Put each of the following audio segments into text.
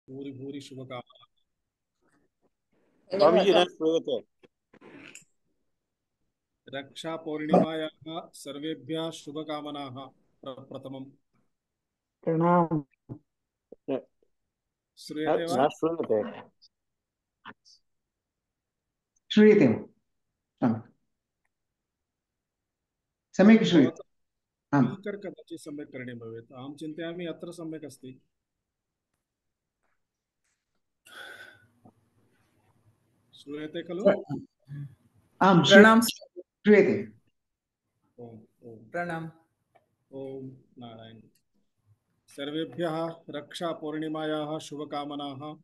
भूरि भूरि शुभकामनाः। स्वामी जी ने श्रूयते। रक्षापौर्णिमायाः सर्वेभ्यः शुभकामनाः। प्रथमं प्रणाम। श्रूयते वा? न श्रूयते। श्रूयते सम्यक् श्रूयते। भवतः आम् स्पीकर् कदाचित् सम्यक् करणीयं भवेत्। अहं चिन्तयामि अत्र सम्यक् अस्ति। श्रूयते खलु? आम् प्रणाम। श्रूयते। ओम ओम प्रणाम। ओम नारायण। सर्वेभ्यः रक्षापौर्णिमायाः शुभकामनाः।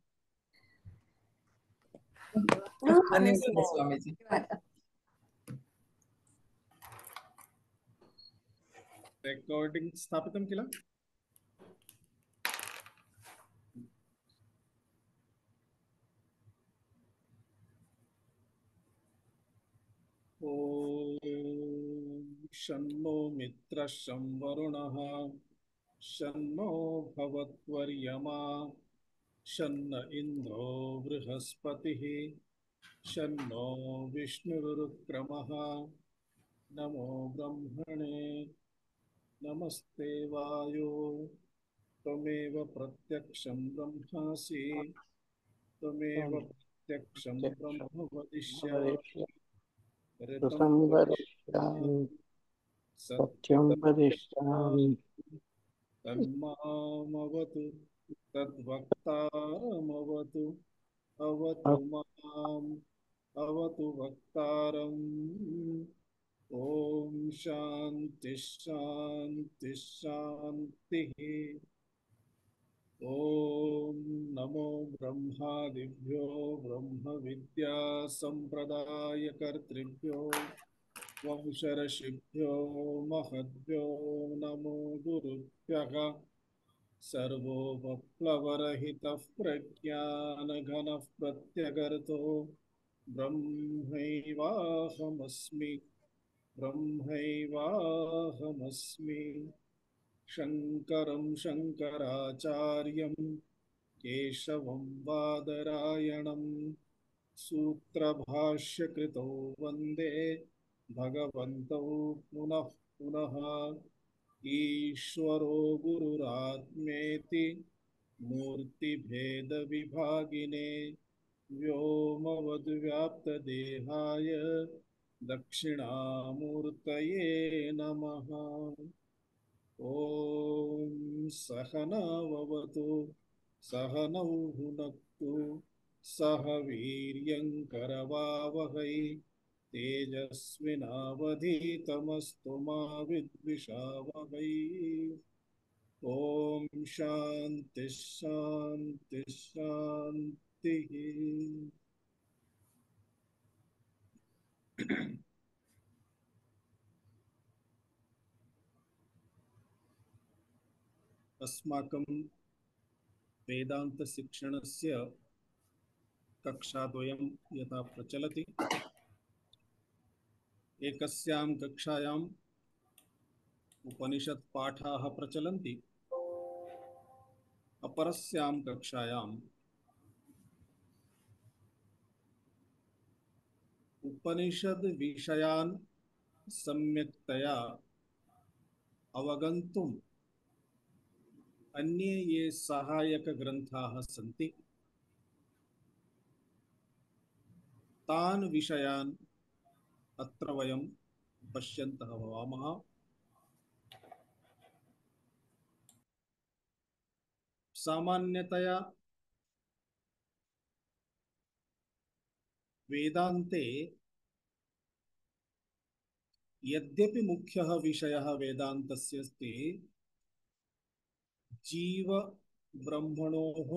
धन्यवाद स्वामी जी। रेकॉर्डिंग स्थापितं किल? ॐ शन्नो मित्रः शं वरुणः शन्नो भवत्वर्यमा शन्न इन्द्रो बृहस्पतिः शन्नो विष्णुरुक्रमः। नमो ब्रह्मणे नमस्ते वायो त्वमेव प्रत्यक्षं ब्रह्मासि त्वमेव प्रत्यक्षं ब्रह्म वदिष्यामि ऋतं वदिष्यामि, वदिष्यामि सत्यं सत्यं वदिष्यामि। तन्मामवतु तद्वक्तारमवतु अवतु माम् अवतु वक्तारम्। ॐ शान्ति शान्ति शान्तिः। ॐ नमो ब्रह्मादिभ्यो ब्रह्मविद्या सम्प्रदायकर्तृभ्यो वंशर्षिभ्यो महद्भ्यो नमो गुरुभ्यः। सर्वोपप्लवरहितः प्रज्ञानघनः प्रत्यगर्तो ब्रह्मैवाहमस्मि ब्रह्मैवाहमस्मि। शङ्करं शङ्कराचार्यं केशवं बादरायणं सूत्रभाष्यकृतौ वन्दे भगवन्तौ पुनः पुनः। ईश्वरो गुरुरात्मेति मूर्तिभेदविभागिने व्योमवद्व्याप्तदेहाय दक्षिणामूर्तये नमः। ॐ सहनाववतु सहनौ भुनक्तु सह वीर्यङ्करवावहै तेजस्विनावधीतमस्तु मा विद्विषावहै। ॐ शान्ति शान्ति शान्तिः। अस्माकं वेदान्तशिक्षणस्य कक्षाद्वयं यथा प्रचलति, एकस्यां कक्षायाम् उपनिषत्पाठाः प्रचलन्ति, अपरस्यां कक्षायाम् उपनिषद् विषयान् सम्यक्तया अवगन्तुम् अन्ये ये सहायकग्रन्थाः सन्ति तान् विषयान् अत्र वयं पश्यन्तः भवामः। सामान्यतया वेदान्ते यद्यपि मुख्यः विषयः वेदान्तस्य अस्ति जीव ब्रह्मणोः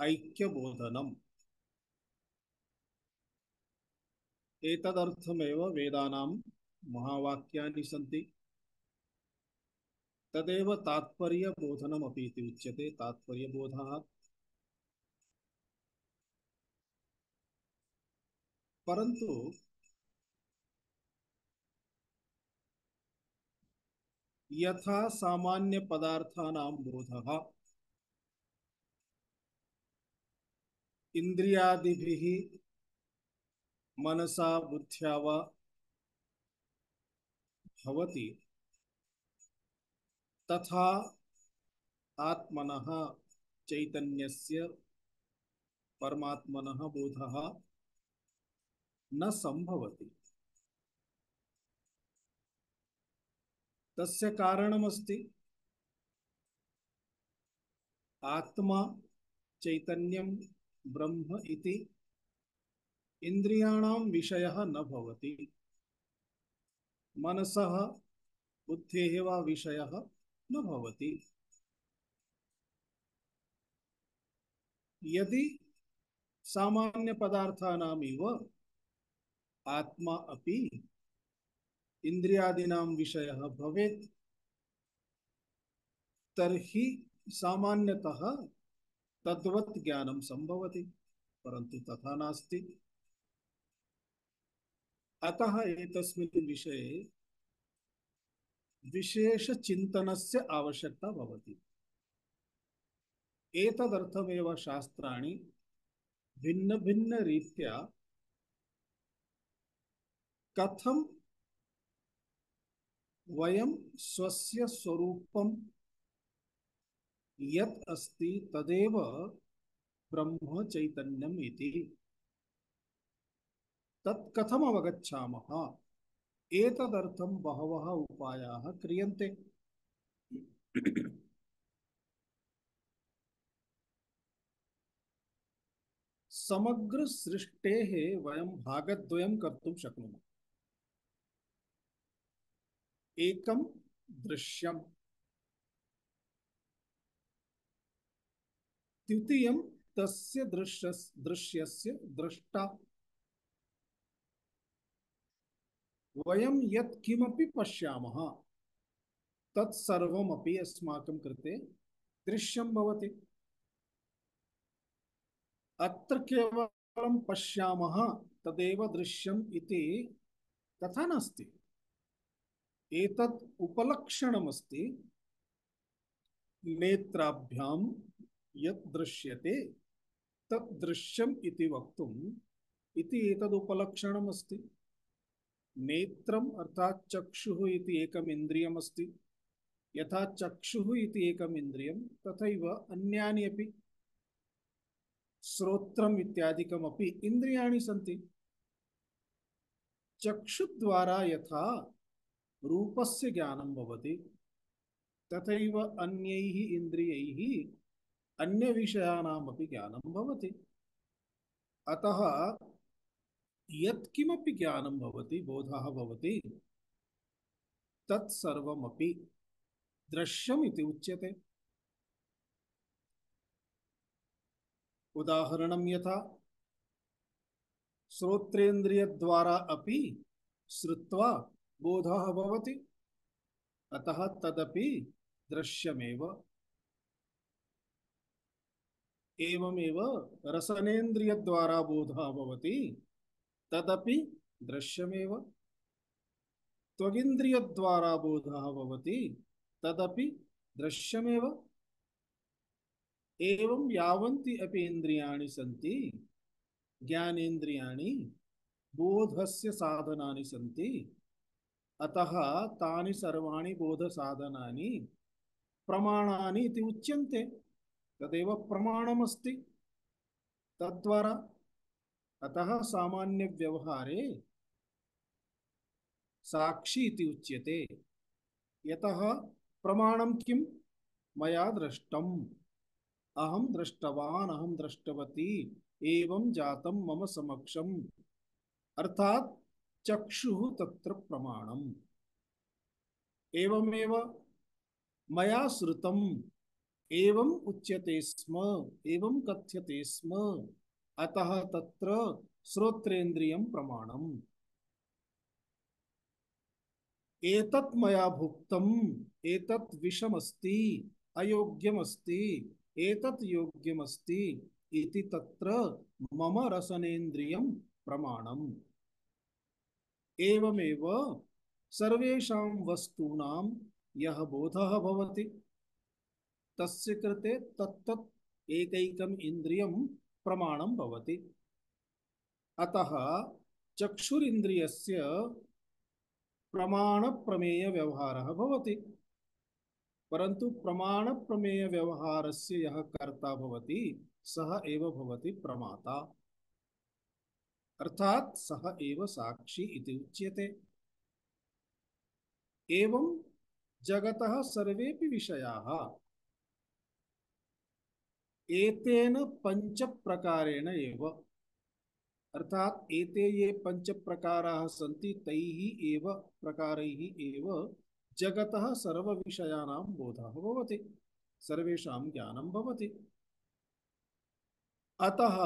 ऐक्यबोधनम्, एतदर्थमेव वेदानां महावाक्यानि सन्ति। तदेव तात्पर्यबोधनमपि इति उच्यते, तात्पर्यबोधः। परन्तु यथा सामान्य पदार्थानां बोधः इंद्रियादिभिः मनसा बुद्ध्या वा भवति, तथा आत्मनः चैतन्यस्य परमात्मनः बोधः न संभवति। तस्य कारणमस्ति आत्मा चैतन्यं ब्रह्म इति इंद्रियाणां विषयः न भवति, मनसः बुद्धेः वा विषयः न भवति। यदि सामान्य पदार्थानामिव आत्मा अपि इंद्रियादीनां विषयः भवेत्, तर्हि सामान्यतः तद्वत् ज्ञानं संभवति, परन्तु तथा नास्ति। अतः एतस्मिन् विषये विशेषचिन्तनस्य आवश्यकता भवति। एतदर्थमेव शास्त्राणि भिन्न भिन्न रीत्या कथं वयं स्वस्य स्वरूपं यत् अस्ति तदेव ब्रह्म चैतन्यम् इति तत् कथम् अवगच्छामः, एतदर्थं बहवः उपायाः क्रियन्ते। समग्र सृष्टेः वयं भागद्वयं कर्तुं शक्नुमः। एकं दृश्यं, द्वितीयं तस्य दृश्यस्य दृष्टा। वयं यत् किमपि पश्यामः तत्सर्वमपि अस्माकं कृते दृश्यं भवति। अत्र केवलं पश्यामः तदेव दृश्यम् इति तथा नास्ति। एतत् उपलक्षणमस्ति। नेत्राभ्यां यत् दृश्यते तत् दृश्यम् इति वक्तुम् इति एतद् उपलक्षणमस्ति। नेत्रम् अर्थात् चक्षुः इति एकम् इन्द्रियम् अस्ति। यथा चक्षुः इति एकम् इन्द्रियं, तथैव अन्यानि अपि श्रोत्रम् इत्यादिकमपि इन्द्रियाणि सन्ति। चक्षुद्वारा यथा रूपस्य ज्ञानं भवति, तथैव अन्यैः इन्द्रियैः अन्यविषयाणामपि ज्ञानं भवति। अतः यत्किमपि ज्ञानं भवति, बोधः भवति, तत्सर्वमपि दृश्यम् इति उच्यते। उदाहरणं यथा श्रोत्रेन्द्रियद्वारा अपि श्रुत्वा बोधः भवति, अतः तदपि दृश्यमेव। एवमेव रसनेन्द्रियद्वारा बोधः भवति, तदपि दृश्यमेव। त्वगिन्द्रियद्वारा बोधः भवति, तदपि दृश्यमेव। एवं यावन्ति अपि इन्द्रियाणि सन्ति, ज्ञानेन्द्रियाणि बोधस्य साधनानि सन्ति। अतः तानि सर्वाणि बोधसाधनानि प्रमाणानि इति उच्यन्ते। तदेव प्रमाणमस्ति तद्वारा। अतः सामान्य व्यवहारे साक्षी इति उच्यते। यतः प्रमाणं किं? मया दृष्टम्, अहं दृष्टवान्, अहं दृष्टवती, एवं जातं मम समक्षम्, अर्थात् चक्षुः तत्र प्रमाणम्। एवमेव मया श्रुतम्, एवं उच्यते स्म, एवं कथ्यते स्म, अतः तत्र श्रोत्रेन्द्रियं प्रमाणम्। एतत् मया भुक्तम्, एतत् विषमस्ति, अयोग्यमस्ति, एतत् योग्यमस्ति इति तत्र मम रसनेन्द्रियं प्रमाणम्। एवमेव सर्वेषां वस्तूनां यः बोधः भवति, तस्य कृते तत्तत् एकैकम् इन्द्रियं प्रमाणं भवति। अतः चक्षुरिन्द्रियस्य प्रमाणप्रमेयव्यवहारः भवति। परन्तु प्रमाणप्रमेयव्यवहारस्य यः कर्ता भवति सः एव भवति प्रमाता, अर्थात् सः एव साक्षी इति उच्यते। एवं जगतः सर्वेपि विषयाः एतेन पंच प्रकारेण एव, अर्थात एते ये पंच प्रकाराः सन्ति तैः एव प्रकारैः एव जगतः सर्व विषयाणां बोधः भवति, सर्वेषां ज्ञानं भवति। अतः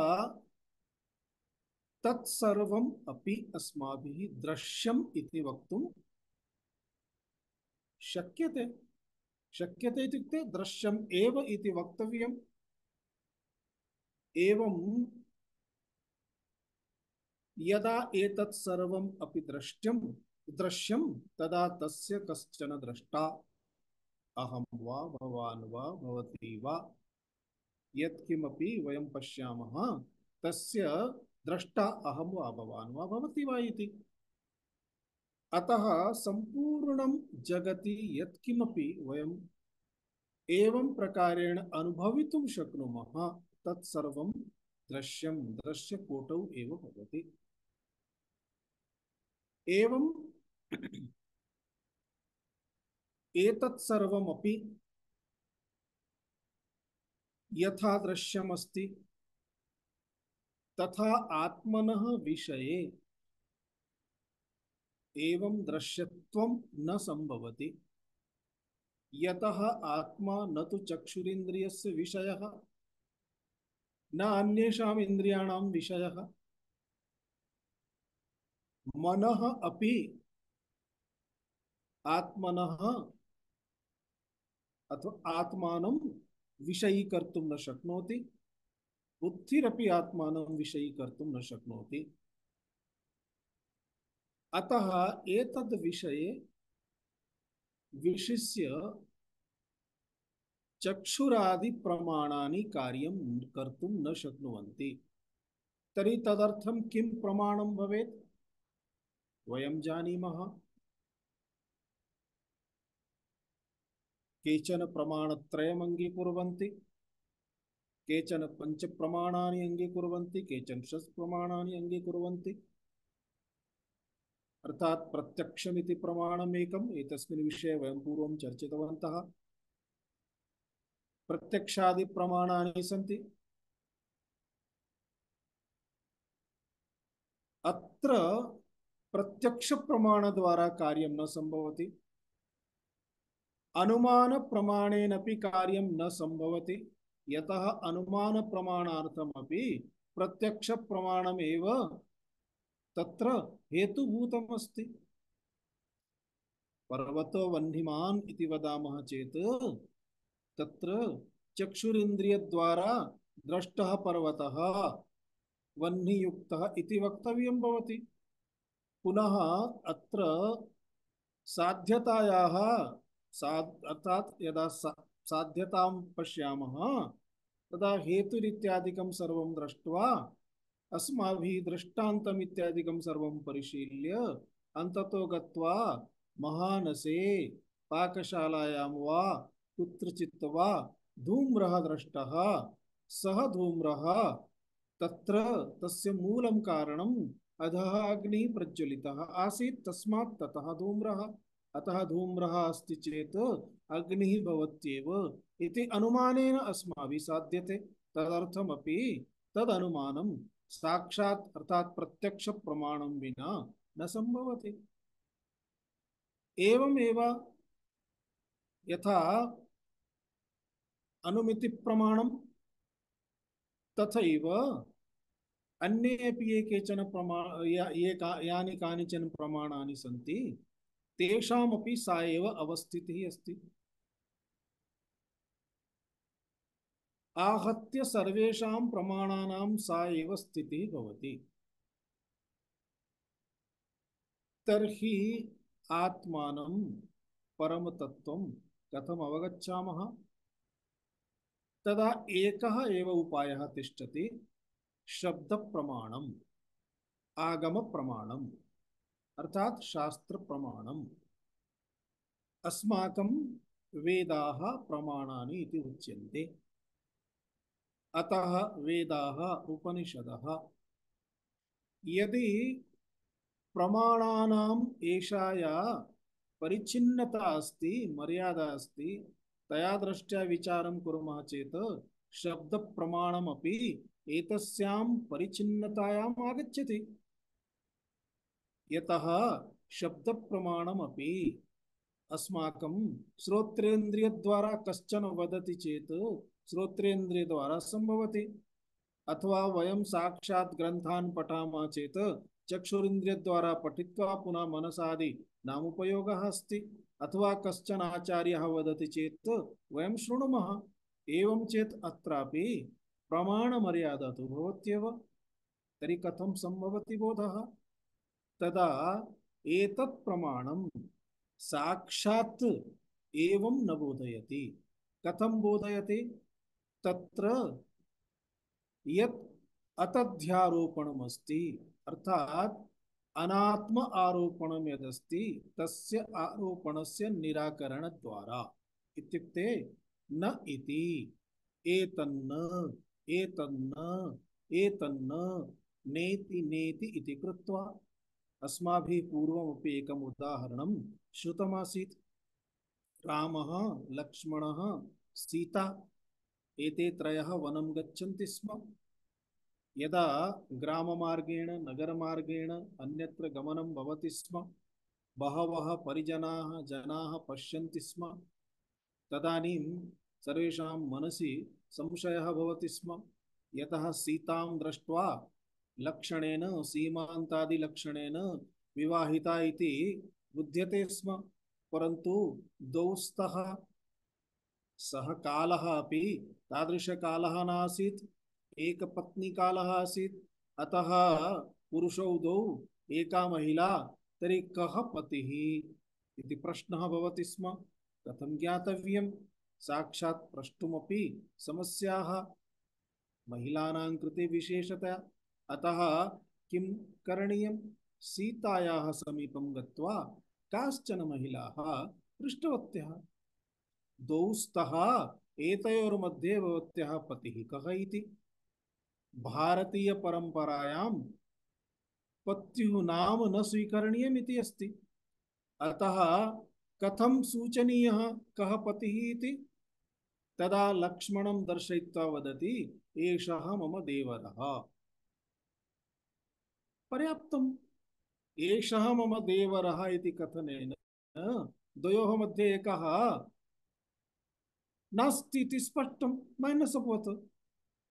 तत्सर्वम् अपि अस्माभिः दृश्यम् इति वक्तुं शक्यते। शक्यते इत्युक्ते दृश्यम् एव इति वक्तव्यम्। एवं यदा एतत् सर्वम् अपि दृश्यं तदा तस्य कश्चन द्रष्टा, अहं वा भवान् वा भवती वा, यत्किमपि वयं पश्यामः तस्य द्रष्टा अहं वा भवान् वा भवती वा इति। अतः संपूर्णं जगति यत्किमपि वयम् एवं प्रकारेण अनुभवितुं शक्नुमः तत्सर्वं दृश्यं दृश्यकोटौ एव भवति। एवं एतत् सर्वमपि यथा दृश्यमस्ति तथा आत्मनः विषये एवं दृश्यत्वं न संभवति। यतः आत्मा न तु चक्षुरिन्द्रियस्य विषयः न अन्येषाम् इन्द्रियाणां विषयः, मनः अपि आत्मनः अथवा आत्मानं विषयीकर्तुं न शक्नोति, बुद्धिरपि आत्मानं विषयीकर्तुं न शक्नोति। अतः एतद् विषये विशिष्य चक्षुरादि प्रमाणानि कार्यं कर्तुं न शक्नुवन्ति। तर्हि तदर्थं किं प्रमाणं भवेत्? वयं जानीमः, केचन प्रमाणत्रयम् अङ्गीकुर्वन्ति, केचन पंच प्रमाणानि अङ्गीकुर्वन्ति, केचन षट् प्रमाणानि अङ्गीकुर्वन्ति। अर्थात् प्रत्यक्षमिति प्रमाणम् एकम्, एतस्मिन् विषये वयं पूर्वं चर्चितवन्तः। प्रत्यक्षादि प्रमाणानि सन्ति। अत्र प्रत्यक्ष प्रमाण द्वारा कार्यं न संभवति, अनुमान प्रमाणेनपि कार्यं न संभवति। यतः अनुमान प्रमाणार्थमपि प्रत्यक्ष प्रमाणमेव तत्र हेतुभूतमस्ति। पर्वतो वह्निमान् इति वदामः चेत् तत्र चक्षुरिन्द्रियद्वारा दृष्टः पर्वतः वह्नियुक्तः इति वक्तव्यं भवति। पुनः अत्र साध्यतायाः अर्थात् यदा साध्यतां पश्यामः तदा हेतुरित्यादिकं सर्वं दृष्ट्वा अस्माभिः दृष्टान्तम् इत्यादिकं सर्वं परिशील्य अन्ततो गत्वा महानसे पाकशालायां वा कुत्रचित् वा धूम्रः दृष्टः। सः धूम्रः तत्र तस्य मूलं कारणम् अधः अग्निः प्रज्वलितः आसीत्, तस्मात् ततः धूम्रः। अतः धूम्रः अस्ति चेत् अग्निः भवत्येव इति अनुमानेन अस्माभिः साध्यते। तदर्थमपि तदनुमानं साक्षात् अर्थात् प्रत्यक्ष प्रमाणं विना न संभवति। एवमेव यथा अनुमिति प्रमाणं तथैव अन्येऽपि ये केचन यानि कानिचन प्रमाणानि सन्ति तेषामपि सा एव अवस्थितिः अस्ति। आहत्य सर्वेषां प्रमाणानां सा एव स्थितिः भवति। तर्हि आत्मानं परमतत्त्वं कथम् अवगच्छामः? तदा एकः एव उपायः तिष्ठति, शब्द प्रमाणम, आगम प्रमाणम, अर्थात शास्त्र प्रमाणम। अस्माकं वेदाः प्रमाणानि इति उच्यन्ते। अतः वेदाः उपनिषदः। यदि प्रमाणानाम् एषा या परिच्छिन्नता अस्ति, मर्यादा अस्ति, तया दृष्ट्या विचारं कुर्मः चेत् शब्द प्रमाणमपि एतस्यां परिच्छिन्नतायाम् आगच्छति। यतः शब्द प्रमाणमपि अस्माकं श्रोत्रेन्द्रिय द्वारा कश्चन वदति चेत् श्रोत्रेन्द्रिय द्वारा संभवति, अथवा वयं साक्षात् ग्रन्थान् पठामः चेत् चक्षुरिन्द्रिय द्वारा पठित्वा पुनः मनसादि नामुपयोगः अस्ति, अथवा कश्चन आचार्यः वदति चेत् वयं शृणुमः। एवं चेत् अत्रापि प्रमाणमर्यादा तु भवत्येव। तर्हि कथं सम्भवति बोधः? तदा एतत् प्रमाणं साक्षात् एवं न बोधयति। कथं बोधयति? तत्र यत् अतध्यारोपणमस्ति, अर्थात अनात्म आरोपणं यदस्ति तस्य आरोपणस्य निराकरण द्वारा। इत्युक्ते न इति, एतन्न, एतन्न, एतन्न, नेति नेति इति कृत्वा। अस्माभिः पूर्वमपि एकम् उदाहरणं श्रुतमासीत्। रामः, लक्ष्मणः, सीता एते त्रयः वनं गच्छन्ति स्म। यदा ग्राममार्गेण नगरमार्गेण अन्यत्र गमनं भवति स्म, बहवः परिजनाः जनाः पश्यन्ति स्म, तदानीं सर्वेषां मनसि संशयः भवति स्म। यतः सीतां दृष्ट्वा लक्षणेन, सीमान्तादिलक्षणेन विवाहिता इति बुध्यते स्म, परन्तु द्वौ स्तः। सः कालः अपि तादृशकालः नासीत्, एकपत्नीकालः आसीत्। अतः पुरुषौ द्वौ, एका महिला, तर्हि कः पतिः इति प्रश्नः भवति स्म। कथं ज्ञातव्यं? साक्षात् प्रष्टुमपि समस्याः महिलानां कृते विशेषतया। अतः किं करणीयं? सीतायाः समीपं गत्वा काश्चन महिलाः पृष्टवत्यः, द्वौ स्तः, एतयोर्मध्ये भवत्याः पतिः कः इति। भारतीय परंपरायां पत्युः नाम न स्वीकरणीयम् इति अस्ति। अतः कथं सूचनीयः कः पतिः इति? तदा लक्ष्मणं दर्शयित्वा वदति, एषः मम देवरः। पर्याप्तम्। एषः मम देवरः इति कथनेन द्वयोः मध्ये एकः नास्ति इति स्पष्टं, माइनस् अभवत्।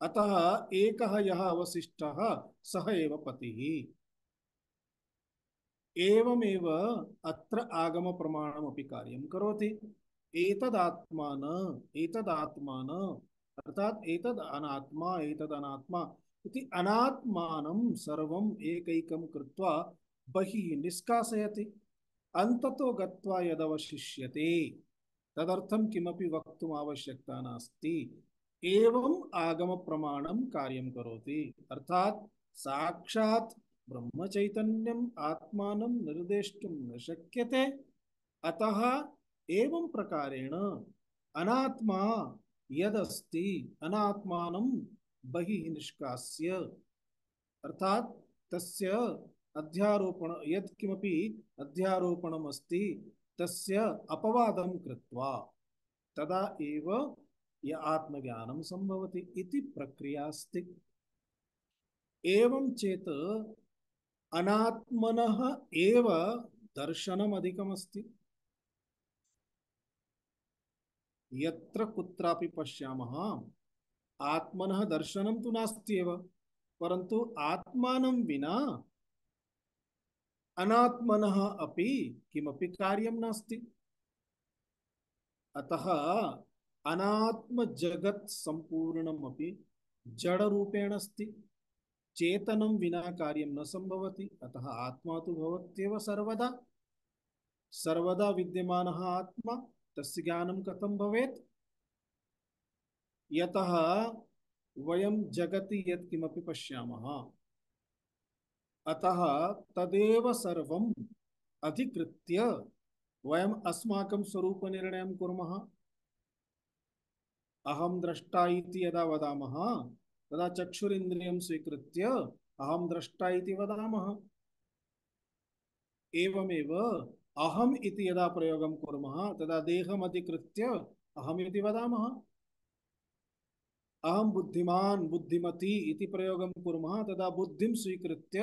अतः एकः यः अवशिष्टः सः एव पतिः। एवमेव अत्र आगम प्रमाणमपि कार्यं करोति। एतदात्मान, एतदात्मान, अर्थात एतद् अनात्मा, एतद् अनात्मा इति अनात्मानं सर्वम् एकैकं कृत्वा बहिः निष्कासयति। अन्ततो गत्वा यदवशिष्यते तदर्थं किमपि वक्तुम् आवश्यकता नास्ति। एवं आगम प्रमाणं कार्यं करोति, अर्थात साक्षात् ब्रह्म चैतन्यम् आत्मानं निर्देष्टुं न शक्यते। अतः एवं प्रकारेण अनात्मा यदस्ति अनात्मानं बहिः निष्कास्य, अर्थात तस्य अध्यारोपण यत् किमपि अध्यारोपणम् अस्ति तस्य अपवादं कृत्वा तदा एव य आत्मज्ञानं संभवति इति प्रक्रिया अस्ति। एवं चेत् अनात्मनः एव दर्शनम् अधिकमस्ति। यत्र कुत्रापि पश्यामः आत्मनः दर्शनं तु नास्ति एव, परन्तु आत्मानं विना अनात्मनः अपि किमपि कार्यं नास्ति। अतः अनात्म जगत् संपूर्णमपि जड़ रूपेण अस्ति। चेतनं विना कार्यं न संभवति। अतः आत्मा तु भवत्येव सर्वदा, सर्वदा विद्यमानः आत्मा, तस्य ज्ञानं कथं भवेत्? यतः वयं जगति यत्किमपि पश्यामः, अतः तदेव सर्वम् अधिकृत्य वयम् अस्माकं स्वरूपनिर्णयं कुर्मः। अहं द्रष्टा इति यदा वदामः तदा चक्षुरिन्द्रियं स्वीकृत्य अहं द्रष्टा इति वदामः। एवमेव अहम् इति यदा प्रयोगं कुर्मः तदा देहम् अधिकृत्य अहम् इति वदामः। अहं बुद्धिमान् बुद्धिमती इति प्रयोगं कुर्मः तदा बुद्धिं स्वीकृत्य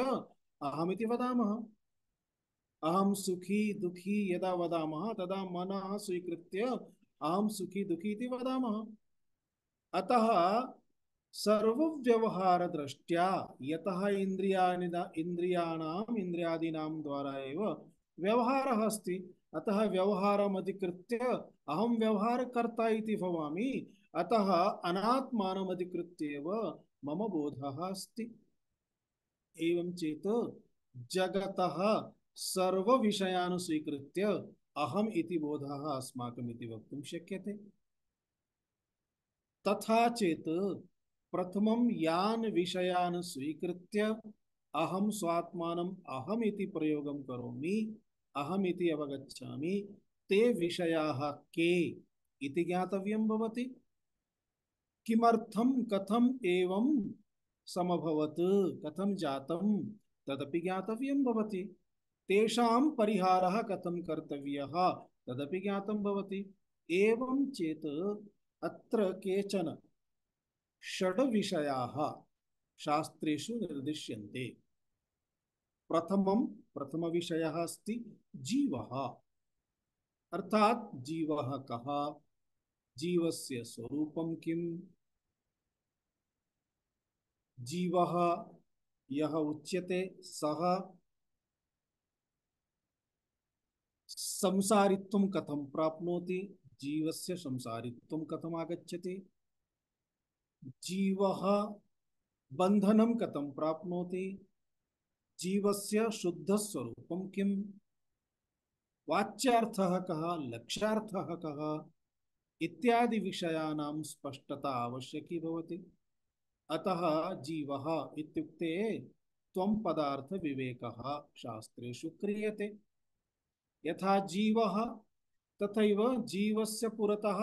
अहम् इति वदामः। अहं सुखी दुखी यदा वदामः तदा मनः स्वीकृत्य अहं सुखी दुखी इति वदामः। अतः सर्वव्यवहार दृष्ट्या यतः इंद्रियाणाम् इंद्रियादीनां द्वारा एव व्यवहारः अस्ति, अतः व्यवहारम् अधिकृत्य अहं व्यवहारकर्ता इति भवामि। अतः अनात्मानम् अधिकृत्य एव मम बोधः अस्ति। एवं चेत् जगतः सर्वविषयान् स्वीकृत्य अहम् इति बोधः अस्माकम् इति वक्तुं शक्यते। तथा चेत् प्रथमं यान् विषयान् स्वीकृत्य अहं स्वात्मानम् अहम् इति प्रयोगं करोमि, अहम् इति अवगच्छामि, ते विषयाः के इति ज्ञातव्यं भवति। किमर्थं कथम् एवं समभवत् कथं जातं तदपि ज्ञातव्यं भवति। तेषां परिहारः कथं कर्तव्यः तदपि ज्ञातं भवति। एवं चेत् अत्र केचन षड् विषयाः शास्त्रेषु निर्दिश्यन्ते। प्रथम विषयः अस्ति जीवः, अर्थात् जीवः कः, जीवस्य स्वरूपं किम्, जीवः यः उच्यते सः संसारित्वं कथं प्राप्नोति, जीवस्य संसारित्वं कथम् आगच्छति, जीवः बन्धनं कथं प्राप्नोति, जीवस्य शुद्ध स्वरूपं किम्, वाच्यार्थः कः, लक्ष्यार्थः कः इत्यादि विषयाणां स्पष्टता आवश्यकी भवति। अतः जीवः इत्युक्ते त्वं पदार्थ विवेकः शास्त्रेषु क्रियते। यथा जीवः तथैव जीवस्य पुरतः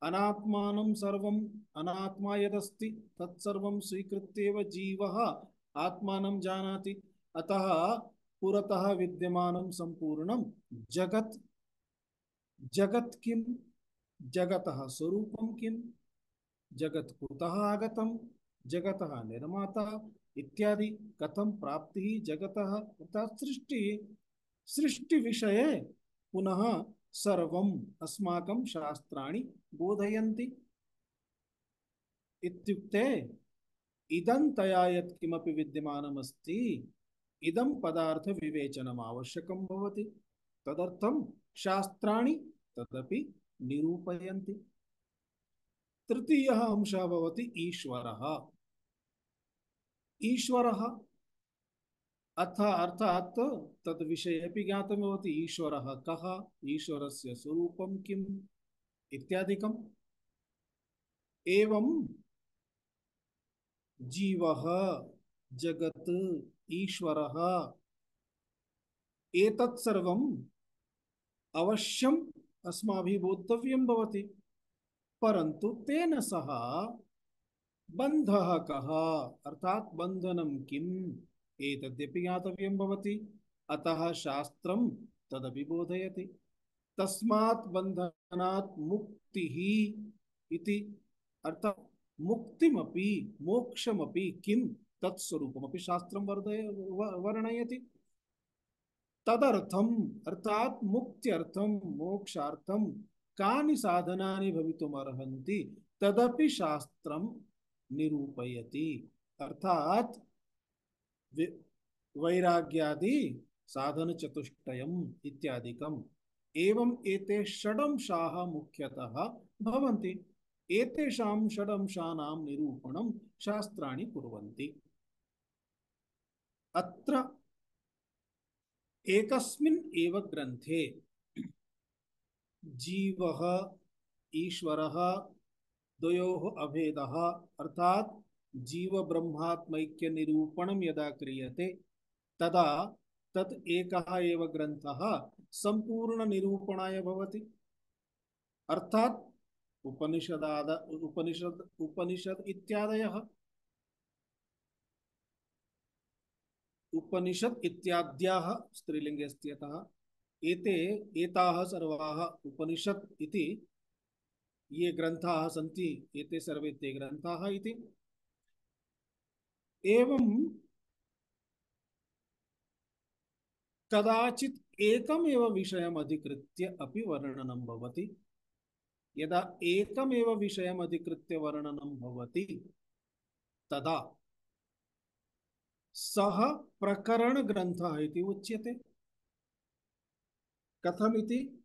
अनात्मानं सर्वम् अनात्मा यदस्ति तत्सर्वं स्वीकृत्य एव जीवः आत्मानं जानाति। अतः पुरतः विद्यमानं संपूर्णं जगत्, जगत् किं, जगतः स्वरूपं किं, जगत् कुतः आगतं, जगतः निर्माता इत्यादि कथं प्राप्तिः जगतः अर्थात् सृष्टिः, सृष्टि विषये पुनः सर्वम् अस्माकं शास्त्राणि बोधयन्ति। इत्युक्ते इदं तया यत् किमपि विद्यमानमस्ति इदं पदार्थ विवेचनम् आवश्यकं भवति, तदर्थं शास्त्राणि तदपि निरूपयन्ति। तृतीयः अंशः भवति ईश्वरः। ईश्वरः अर्थात् तद् विषये अपि ज्ञातं भवति। ईश्वरः कः, ईश्वरस्य स्वरूपं किम् इत्यादिकम्। एवं जीवः, जगत्, ईश्वरः एतत् सर्वम् अवश्यम् अस्माभिः बोद्धव्यं भवति। परन्तु तेन सह बन्धः कः, अर्थात् बन्धनं किम् एतद्यपि ज्ञातव्यं भवति। अतः शास्त्रं तदपि बोधयति। तस्मात् बन्धनात् मुक्तिः इति, अर्थात् मुक्तिमपि मोक्षमपि किं तत्स्वरूपमपि शास्त्रं वर्णयति। तदर्थम् अर्थात् मुक्त्यर्थं मोक्षार्थं कानि साधनानि भवितुमर्हन्ति तदपि शास्त्रं निरूपयति। अर्थात् वैराग्यादि साधन चतुष्टयम् इत्यादिकम्। एवं एते षडंशाः मुख्यतः भवन्ति। एतेषां षडंशानां निरूपणं शास्त्राणि कुर्वन्ति। अत्र एकस्मिन् एव ग्रन्थे जीवः, ईश्वरः, द्वयोः अभेदः अर्थात जीव ब्रह्मात्मैक्य निरूपणं यदा क्रियते तदा तत् एकः एव ग्रन्थः संपूर्ण निरूपणाय भवति। अर्थात उपनिषद इत्यादयः उपनिषद इत्याद्याः स्त्रीलिंगे अस्ति अतः एते एताः सर्वाः उपनिषद इति ये ग्रन्थाः सन्ति एते सर्वे ते ग्रन्थाः इति। एवं कदाचित् एकमेव विषयम् अधिकृत्य अपि वर्णनं भवति। यदा एकमेव विषयम् अधिकृत्य वर्णनं भवति तदा सः प्रकरण ग्रन्थः इति उच्यते। कथमिति?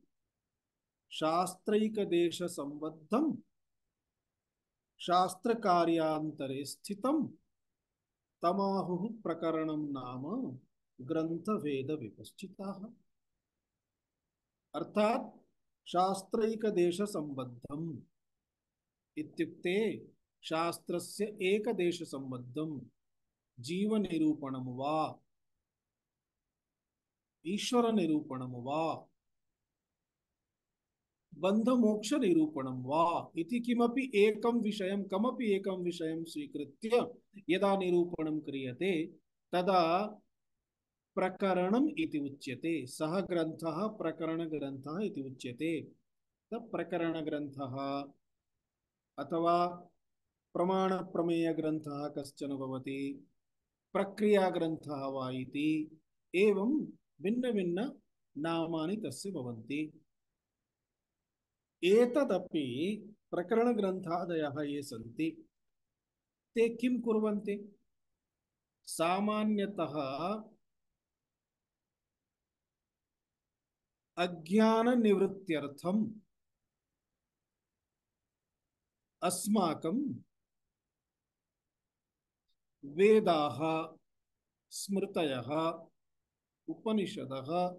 शास्त्रैकदेश संबद्धं शास्त्र कार्यान्तरे स्थितं तमाहुः प्रकरणं नाम ग्रंथ भेद विपश्चिताः। अर्थात शास्त्रैकदेश संबद्धम् इत्युक्ते शास्त्रस्य एकदेश संबद्धं जीव निरूपणं वा ईश्वर निरूपणं वा बंध मोक्ष निरूपणं वा इति किमपि एकं विषयं कमपि एकं विषयं स्वीकृत्य यदा निरूपणं क्रियते तदा प्रकरणम् इति उच्यते। सः ग्रन्थः प्रकरण ग्रन्थः इति उच्यते। तत् प्रकरण ग्रन्थः अथवा प्रमाण प्रमेय ग्रन्थः कश्चन भवति, प्रक्रिया ग्रन्थः वा इति एवं भिन्न भिन्न नामानि तस्य भवन्ति। एतदपि प्रकरण ग्रन्थादयः ये सन्ति ते किं कुर्वन्ति? सामान्यतः अज्ञान निवृत्त्यर्थम अस्माकं वेदाः स्मृतयः उपनिषदः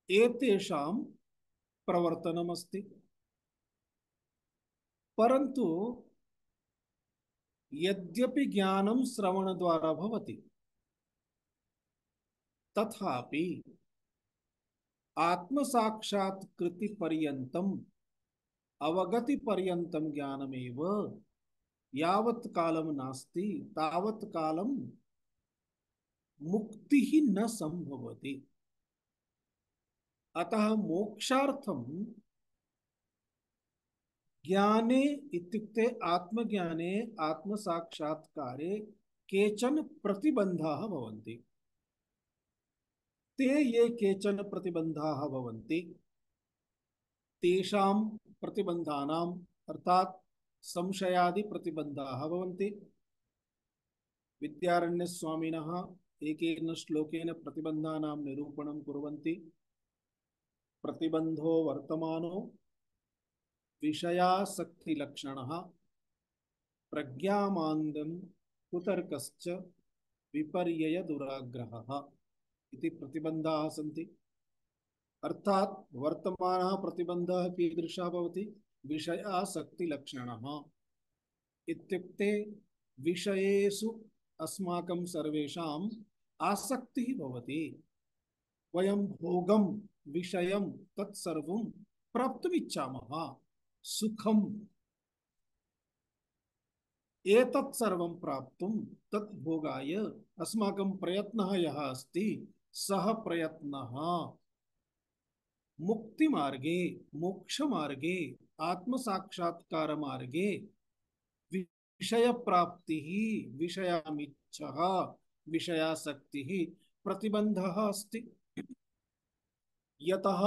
एतेषां प्रवर्तनमस्ति। परन्तु यद्यपि ज्ञानं श्रवण द्वारा भवति तथापि आत्म साक्षात्कृति पर्यन्तम अवगति पर्यन्तम ज्ञानमेव यावत् कालं नास्ति तावत् कालं मुक्ति ही न संभवति। अतः मोक्षार्थम ज्ञाने इत्युक्ते आत्मज्ञाने आत्म साक्षात्कारे केचन प्रतिबन्धाः भवन्ति। ते ये केचन प्रतिबन्धाः भवन्ति तेषां प्रतिबन्धानाम् अर्थात संशयादि प्रतिबन्धाः भवन्ति। विद्यारण्य स्वामिनः एकेन श्लोकेन प्रतिबन्धानां निरूपणं कुर्वन्ति। प्रतिबन्धो वर्तमानो विषयासक्ति लक्षणः प्रज्ञामान्द्यं कुतर्कश्च विपर्यय दुराग्रहः इति प्रतिबन्धाः सन्ति। अर्थात वर्तमानः प्रतिबन्धः कीदृशः भवति? विषयासक्ति लक्षणः इत्युक्ते विषयेषु अस्माकं सर्वेषाम् आसक्तिः भवति। वयं भोगं विषयं तत्सर्वं प्राप्तुमिच्छामः, सुखम् एतत् सर्वं प्राप्तुं तत् भोगाय अस्माकं प्रयत्नः यः अस्ति सः प्रयत्नः मुक्ति मार्गे मोक्ष मार्गे आत्म साक्षात्कार मार्गे विषय प्राप्ति विषयामिच्छः विषयासक्तिः प्रतिबन्धः अस्ति। यतः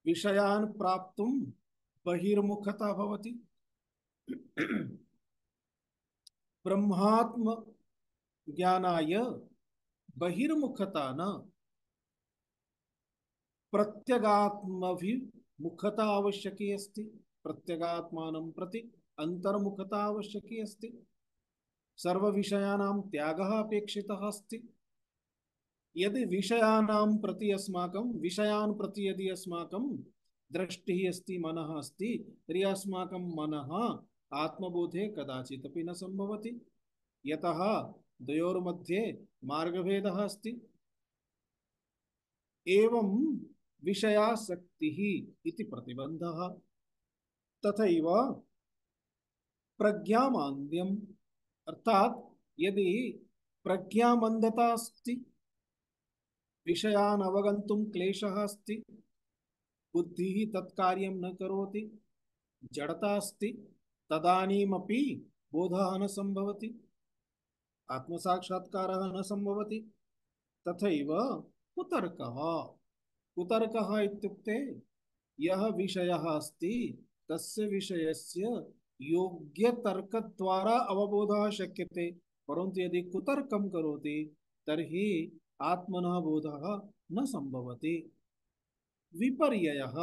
विषयान् प्राप्तुं बहिर्मुखता भवति। ब्रह्मात्म ज्ञानाय बहिर्मुखता न प्रत्यगात्मभिमुखता आवश्यकी अस्ति। प्रत्यगात्मानं प्रति अंतर्मुखता आवश्यकी अस्ति। सर्वविषयाणां त्यागः अपेक्षितः अस्ति। यदि विषयाणां प्रति अस्माकं विषयान् प्रति यदि अस्माकं दृष्टिः अस्ति मनः अस्ति तर्हि अस्माकं मनः आत्मबोधे कदाचिदपि न सम्भवति, यतः द्वयोर्मध्ये मार्गभेदः अस्ति। एवं विषयासक्तिः इति प्रतिबन्धः। तथैव प्रज्ञामान्द्यम्, अर्थात यदि प्रज्ञामन्धता अस्ति, विषयान् अवगन्तुं क्लेशः अस्ति, बुद्धिः तत्कार्यं न करोति, जडता अस्ति, तदानीमपि बोधः न संभवति, आत्मसाक्षात्कारः न संभवति। तथैव कुतर्कः, कुतर्कः इत्युक्ते यः विषयः अस्ति तस्य विषयस्य योग्यतर्कद्वारा अवबोधः शक्यते, परन्तु यदि कुतर्कं करोति तर्हि आत्मनः बोधः न संभवति। विपर्ययः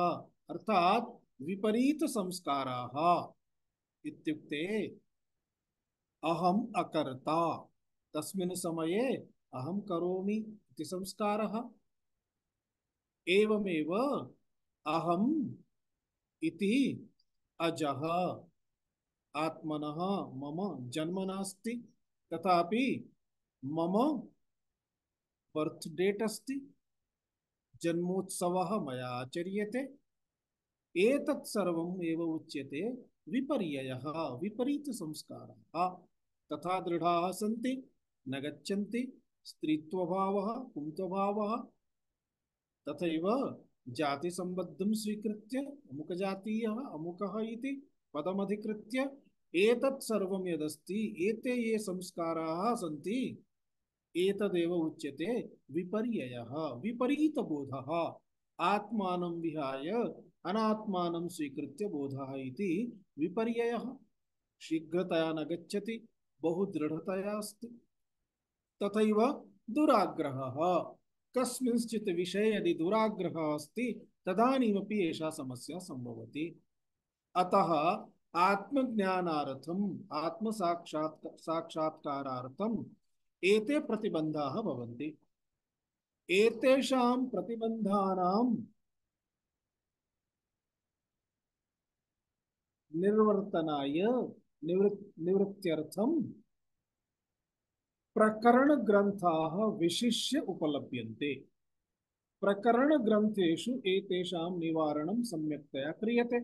अर्थात विपरीत संस्काराः इत्युक्ते अहम् अकर्ता, तस्मिन् समये अहं करोमि इति संस्कारः। एवमेव अहम् इति अजः, आत्मनः मम जन्म नास्ति, तथापि मम बर्थ डेट अस्ति, जन्मोत्सवः मया आचर्यते। एतत् सर्वम् एव उच्यते विपर्ययः, विपरीत संस्काराः। तथा दृढाः सन्ति न गच्छन्ति, स्त्रीत्वभावः पुंत्वभावः। तथैव जाति संबद्धं स्वीकृत्य अमुकजातीयः अमुकः इति पदमधिकृत्य एतत् सर्वं यदस्ति, एते ये संस्काराः सन्ति, एतदेव उच्यते विपर्ययः, विपरीतबोधः। आत्मानं विहाय अनात्मानं स्वीकृत्य बोधः इति विपर्ययः। शीघ्रतया न गच्छति, बहु दृढ़तया अस्ति। तथैव दुराग्रहः, कस्मिंश्चित् विषये यदि दुराग्रहः अस्ति तदानीमपि एषा समस्या संभवति। अतः आत्मज्ञानार्थम् आत्मसाक्षात्कारार्थम् एते प्रतिबन्धाः भवन्ति। एतेषां प्रतिबन्धानां निर्वर्तनाय निवृत्त्यर्थं प्रकरण ग्रंथाः विशिष्य उपलभ्यन्ते। प्रकरण ग्रंथेषु एतेषां निवारणं सम्यक्तया क्रियते।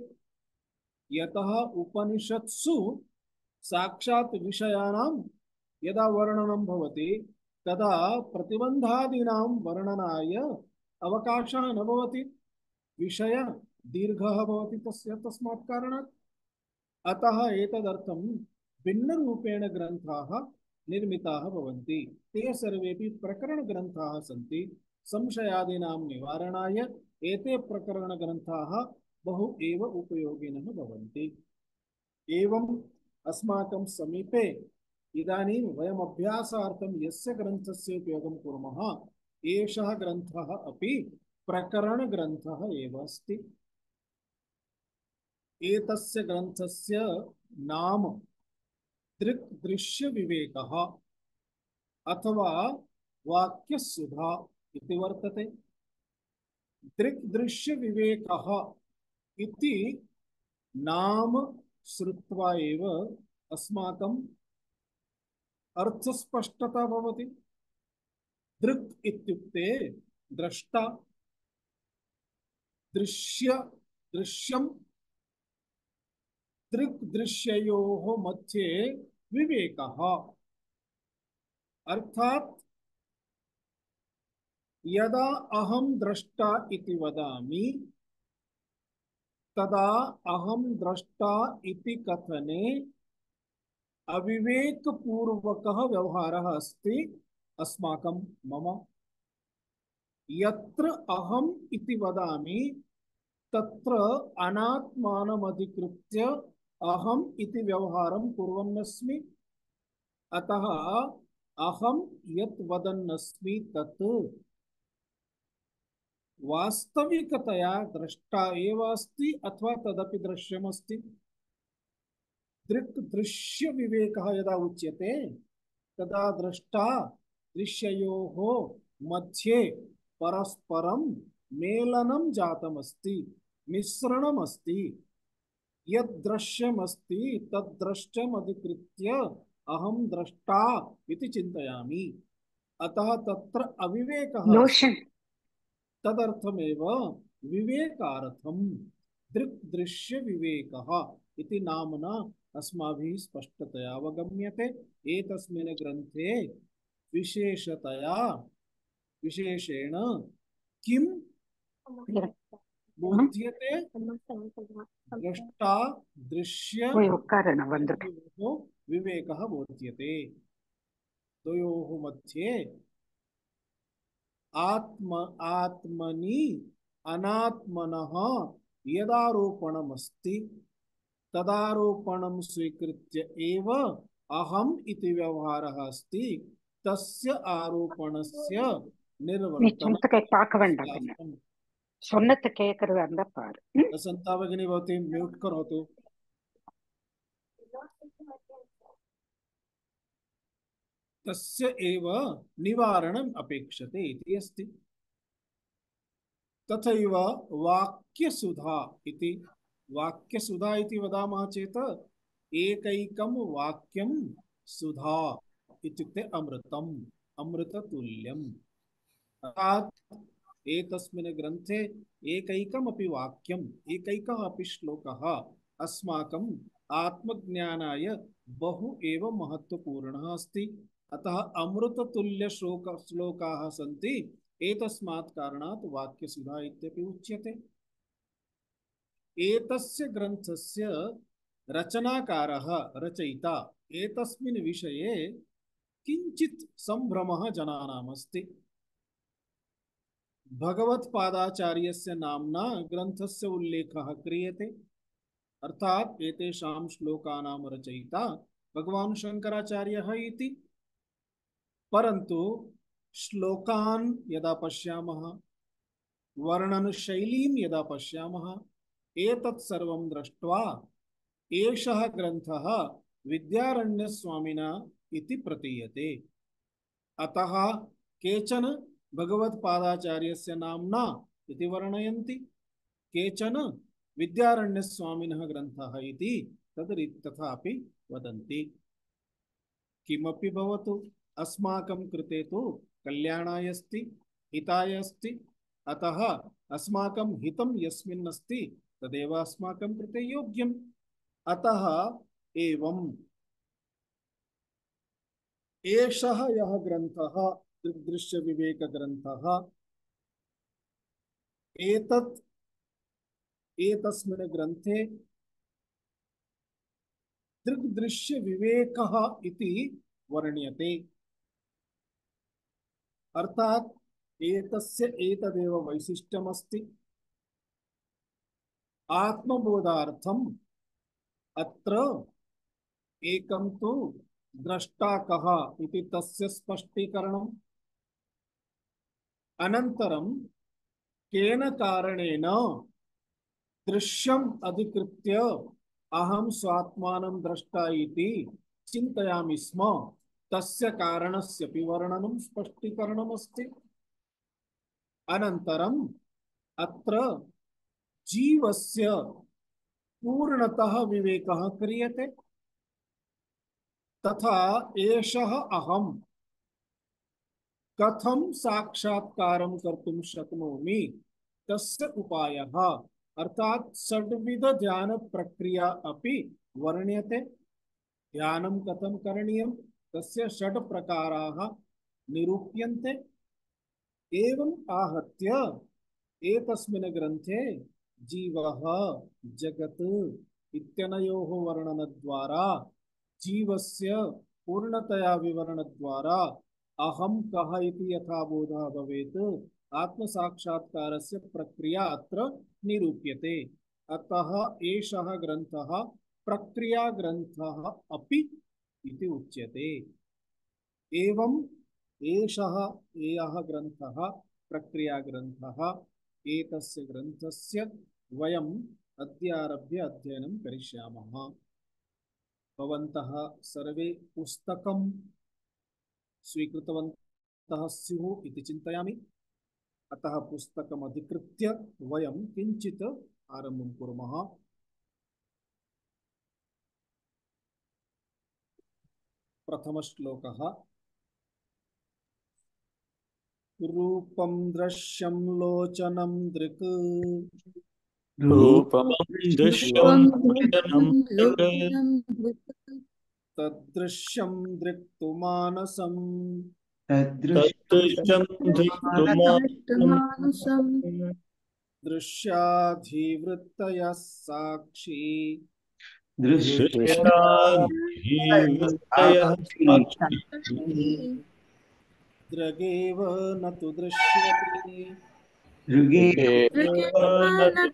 यतः उपनिषत्सु साक्षात् विषयाणां यदा वर्णनं भवति तदा प्रतिबन्धादीनां वर्णनाय अवकाशः न भवति, विषय दीर्घः भवति तस्मात् कारणात्। अतः एतदर्थं भिन्नरूपेण ग्रन्थाः निर्मिताः भवन्ति। ते सर्वेपि प्रकरणग्रन्थाः सन्ति। संशयादीनां निवारणाय एते प्रकरणग्रन्थाः बहु एव उपयोगिनः भवन्ति। एवम् अस्माकं समीपे इदानीं वयम् अभ्यासार्थं यस्य ग्रन्थस्य उपयोगं कुर्मः, एषः ग्रन्थः अपि प्रकरणग्रन्थः एव अस्ति। एतस्य ग्रन्थस्य नाम दृक् दृश्य विवेकः अथवा वाक्यसुधा इति वर्तते। दृक् दृश्य विवेकः इति नाम श्रुत्वा एव अस्माकं अर्थस्पष्टता भवति। दृक् इत्युक्ते द्रष्टा, दृश्य दृश्यं, दृक् दृश्ययोः मध्ये विवेकः, अर्थात यदा अहं द्रष्टा इति वदामि तदा अहं द्रष्टा इति कथने अविवेकपूर्वकः व्यवहारः अस्ति अस्माकं मम। यत्र अहम् इति वदामि तत्र अनात्मानमधिकृत्य अहम् इति व्यवहारं कुर्वन्नस्मि। अतः अहं यत् वदन्नस्मि तत् वास्तविकतया द्रष्टा एव अस्ति अथवा तदपि दृश्यमस्ति। दृक् दृश्य विवेकः यदा उच्यते तदा द्रष्टा दृश्ययोः मध्ये परस्परं मेलनं जातमस्ति। मिश्रणमस्ति। यद्दृश्यमस्ति तद्दृश्यम् अधिकृत्य अहं द्रष्टा इति चिन्तयामि। अतः तत्र अविवेकः अस्ति। लोशन तदर्थमेव विवेकार्थं दृक्दृश्य विवेकः इति नाम्ना अस्माभिः स्पष्टतया अवगम्यते। एतस्मिन् ग्रन्थे विशेषतया विशेषेण किं बोध्यते? द्रष्टा दृश्य कारण वंदते द्वयोः विवेकः बोध्यते। द्वयोः मध्ये आत्मनि अनात्मनः यदारोपणमस्ति तदारोपणं स्वीकृत्य एव अहम् इति व्यवहारः अस्ति। तस्य आरोपणस्य நீ निर्वर्तनं சொன்னதுக்கு பார்க்க வேண்டாம் பின்ன शास्त्रम्। சொன்னது கேட்கறது இருந்தா பாரு वसंता भगिनी भवती म्यूट करोतु। तस्य एव निवारणम् अपेक्षते इति अस्ति। तथैव वाक्यसुधा इति वाक्यसुधा इति वदामः चेत् एकैकं वाक्यं सुधा इत्युक्ते अमृतम् अमृततुल्यम्। अर्थात् एतस्मिन् ग्रन्थे एकैकमपि वाक्यम् एकैकः अपि श्लोकः अस्माकम् आत्मज्ञानाय बहु एव महत्वपूर्णः अस्ति। अतः अमृततुल्य श्लोकाः सन्ति। एतस्मात् कारणात् वाक्यसुधा इत्यपि उच्यते। एतस्य ग्रन्थस्य रचनाकारः रचयिता एतस्मिन् विषये किञ्चित् सम्भ्रमः जनानामस्ति। भगवत्पादाचार्यस्य नाम्ना ग्रन्थस्य उल्लेखः क्रियते। अर्थात् एतेषां श्लोकानां रचयिता भगवान् शङ्कराचार्यः इति। परन्तु श्लोकान् यदा पश्यामः वर्णनशैलीं यदा पश्यामः एतत् सर्वं दृष्ट्वा एषः ग्रन्थः विद्यारण्यस्वामिना इति प्रतीयते। अतः केचन भगवत्पादाचार्यस्य नाम्ना इति वर्णयन्ति, केचन विद्यारण्यस्वामिनः ग्रन्थः इति तथापि वदन्ति। किमपि भवतु अस्माकं कृते तु कल्याणाय अस्ति, हिताय अस्ति। अतः अस्माकं हितं यस्मिन् अस्ति तदेव अस्माकं कृते योग्यम्। अतः एवं एषः यः ग्रन्थः दृग्दृश्य विवेक ग्रन्थः एतस्मिन् ग्रन्थे दृग्दृश्य विवेकः इति वर्ण्यते। अर्थात एतस्य एतदेव वैशिष्ट्यमस्ति। आत्मबोधार्थम् अत्र एकं तु द्रष्टा कः इति तस्य स्पष्टीकरणम्, अनन्तरं केन कारणेन दृश्यम् अधिकृत्य अहं स्वात्मानं द्रष्टा इति चिन्तयामि स्म तस्य कारणस्यपि वर्णनं स्पष्टीकरणमस्ति। अनन्तरम् अत्र जीवस्य पूर्णतः विवेकः क्रियते। तथा एषः अहं कथं साक्षात्कारं कर्तुं शक्नोमि तस्य उपायः अर्थात षड्विध ध्यान प्रक्रिया अपि वर्ण्यते। ध्यानं कथं करणीयं तस्य षड् प्रकाराः निरूप्यन्ते। एवम् आहत्य एतस्मिन् ग्रन्थे जीवः जगत् इत्यनयोः वर्णनद्वारा जीवस्य पूर्णतया विवरणद्वारा अहं कः इति यथा बोधः भवेत् आत्मसाक्षात्कारस्य प्रक्रिया अत्र निरूप्यते। अतः एषः ग्रन्थः प्रक्रिया ग्रन्थः अपि इति उच्यते। एवं एषः एयः ग्रन्थः प्रक्रिया ग्रन्थः। एतस्य ग्रन्थस्य वयम् अद्यारभ्य अध्ययनं करिष्यामः। भवन्तः सर्वे पुस्तकं स्वीकृतवन्तः स्युः इति चिन्तयामि। अतः पुस्तकम् अधिकृत्य वयं किञ्चित् आरम्भं कुर्मः। प्रथमश्लोकः। रूपं दृश्यं लोचनं दृक् रूपं दृश्यं वचनं दृक् तदृश्यं दृक्तु मानसम् तदृश्यं धृष्टुमानसम् दृश्याधिवृत्तयः साक्षी दृश्याधिवृत्तयः साक्षी दृगेव न तु दृश्यते। ऋगे न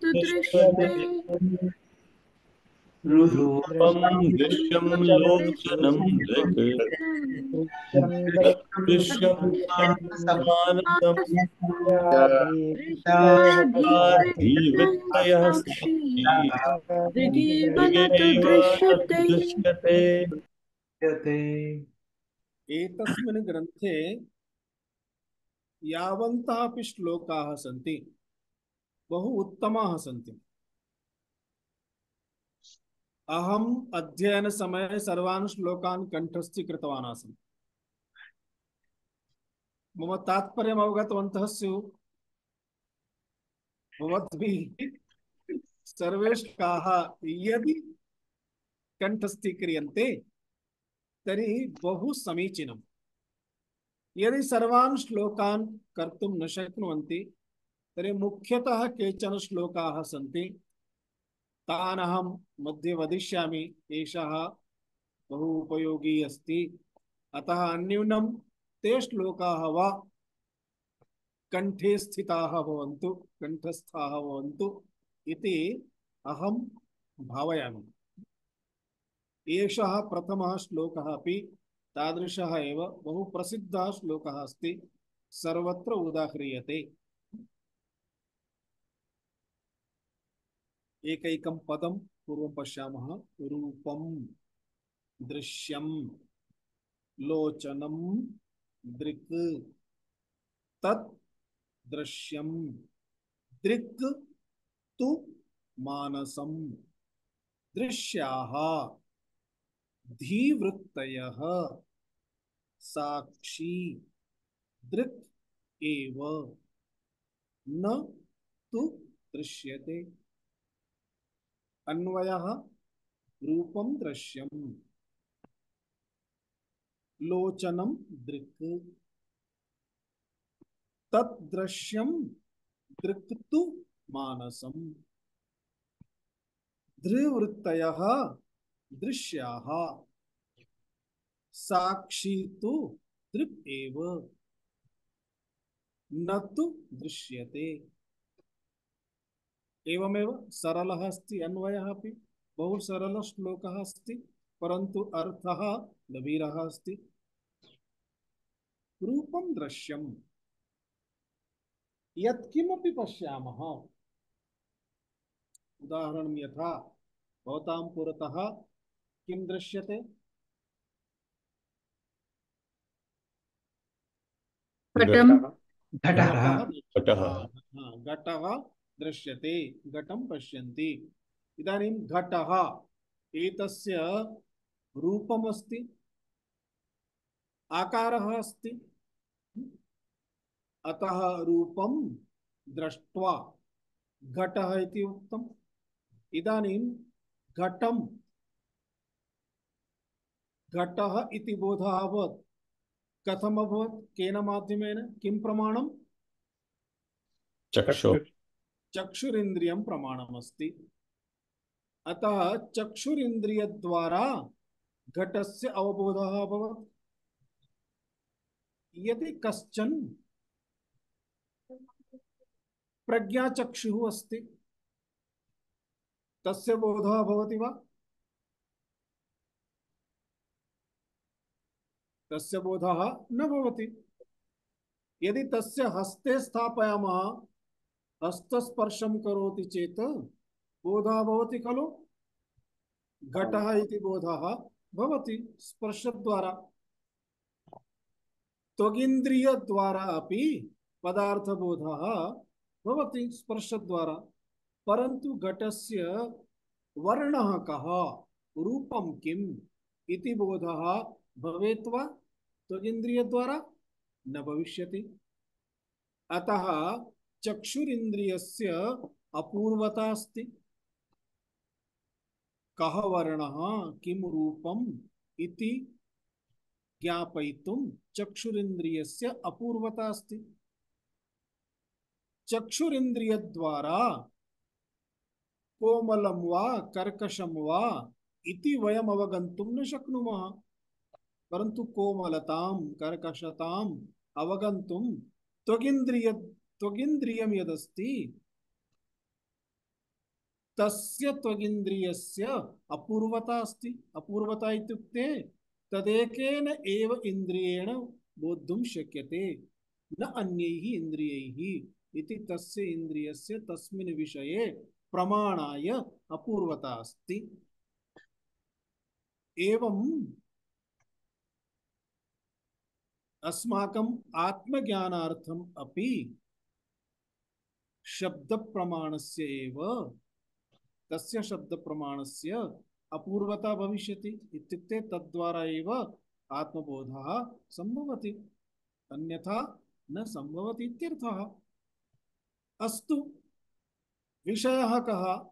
दृश्यते रूपं दृश्यं लोचनं दृक् तदृश्यं मानसम् दृश्याधिवृत्तयः साक्षी दृगेव न दृश्यते। एतस्मिन् ग्रन्थे यावन्तः अपि श्लोकाः सन्ति बहु उत्तमाः सन्ति। अहम् अध्ययनसमये सर्वान् श्लोकान् कण्ठस्थीकृतवान् आसम्। मम तात्पर्यम् अवगतवन्तः स्युः। भवद्भिः सर्वे श्लोकाः यदि कण्ठस्थीक्रियन्ते तर्हि बहु समीचीनम्। यदि सर्वान् श्लोकान् कर्तुं न शक्नुवन्ति तर्हि मुख्यतः केचन श्लोकाः सन्ति, तान् अहं मध्ये वदिष्यामि। एषः बहु उपयोगी अस्ति। अतः अन्यूनं ते श्लोकाः वा कंठे स्थिताः भवन्तु, कंठस्थाः भवन्तु इति अहं भावयामि। एषः प्रथमः श्लोकः अपि तादृशः एव बहु प्रसिद्धः श्लोकः अस्ति, सर्वत्र उदाह्रियते। एकैकं पदं पूर्वं पश्यामः। रूपं दृश्यं लोचनं दृक् तत् दृश्यं दृक् तु मानसं दृश्याः धीवृत्तयः साक्षी दृक् एव न तु दृश्यते। अन्वयः रूपं दृश्यं लोचनं दृक् तद्दृश्यं दृक् तु मानसम् धीवृत्तयः दृश्याः साक्षी तु दृक् एव न तु दृश्यते। एवमेव सरलः अस्ति अन्वयः अपि। बहु सरलः श्लोकः अस्ति, परन्तु अर्थः गभीरः अस्ति। रूपं दृश्यं यत्किमपि पश्यामः, उदाहरणं यथा भवतां पुरतः किं दृश्यते? घटः दृश्यते, घटं पश्यन्ति। इदानीं घटः एतस्य रूपमस्ति, आकारः अस्ति, अतः रूपं दृष्ट्वा घटः इति उक्तम्। इदानीं घटं घटः इति बोधः अभवत्। कथम् अभवत्? केन माध्यमेन? किं प्रमाणं? चक्षुरिन्द्रियं प्रमाणमस्ति। अतः चक्षुरिन्द्रियद्वारा घटस्य अवबोधः अभवत्। यदि कश्चन प्रज्ञाचक्षुः अस्ति, तस्य बोधः भवति वा? तस्य बोधः न भवति। यदि तस्य हस्ते स्थापयामः, हस्तस्पर्शं करोति चेत् बोधः भवति खलु? घटः इति बोधः भवति स्पर्शद्वारा। त्वगिन्द्रियद्वारा अपि पदार्थबोधः भवति स्पर्शद्वारा। परंतु घटस्य वर्णः कः रूपं किम् इति बोधः भवेत् वा त्वगिन्द्रिय द्वारा न भविष्यति। अतः चक्षुरिन्द्रियस्य अपूर्वता अस्ति। कः वर्णः किं रूपम् इति ज्ञापयितुं चक्षुरिन्द्रियस्य अपूर्वता अस्ति। चक्षुरिन्द्रियद्वारा कोमलं वा कर्कशं वा इति वयम् अवगन्तुं न शक्नुमः, परन्तु कोमलतां कर्कशताम् अवगन्तुं त्वगिन्द्रियं यदस्ति तस्य त्वगिन्द्रियस्य अपूर्वता अस्ति। अपूर्वता इत्युक्ते तदेकेन एव इन्द्रियेण बोद्धुं शक्यते, न अन्यैः इन्द्रियैः इति तस्य इन्द्रियस्य तस्मिन् विषये प्रमाणाय अपूर्वता अस्ति। एवं अस्माकम् आत्मज्ञानार्थम् अपि शब्द प्रमाणस्य एव तस्य शब्द प्रमाणस्य अपूर्वता भविष्यति। इत्युक्ते तद्वारा एव आत्मबोधः संभवति, अन्यथा न संभवति इत्यर्थः। अस्तु, विषयः कः?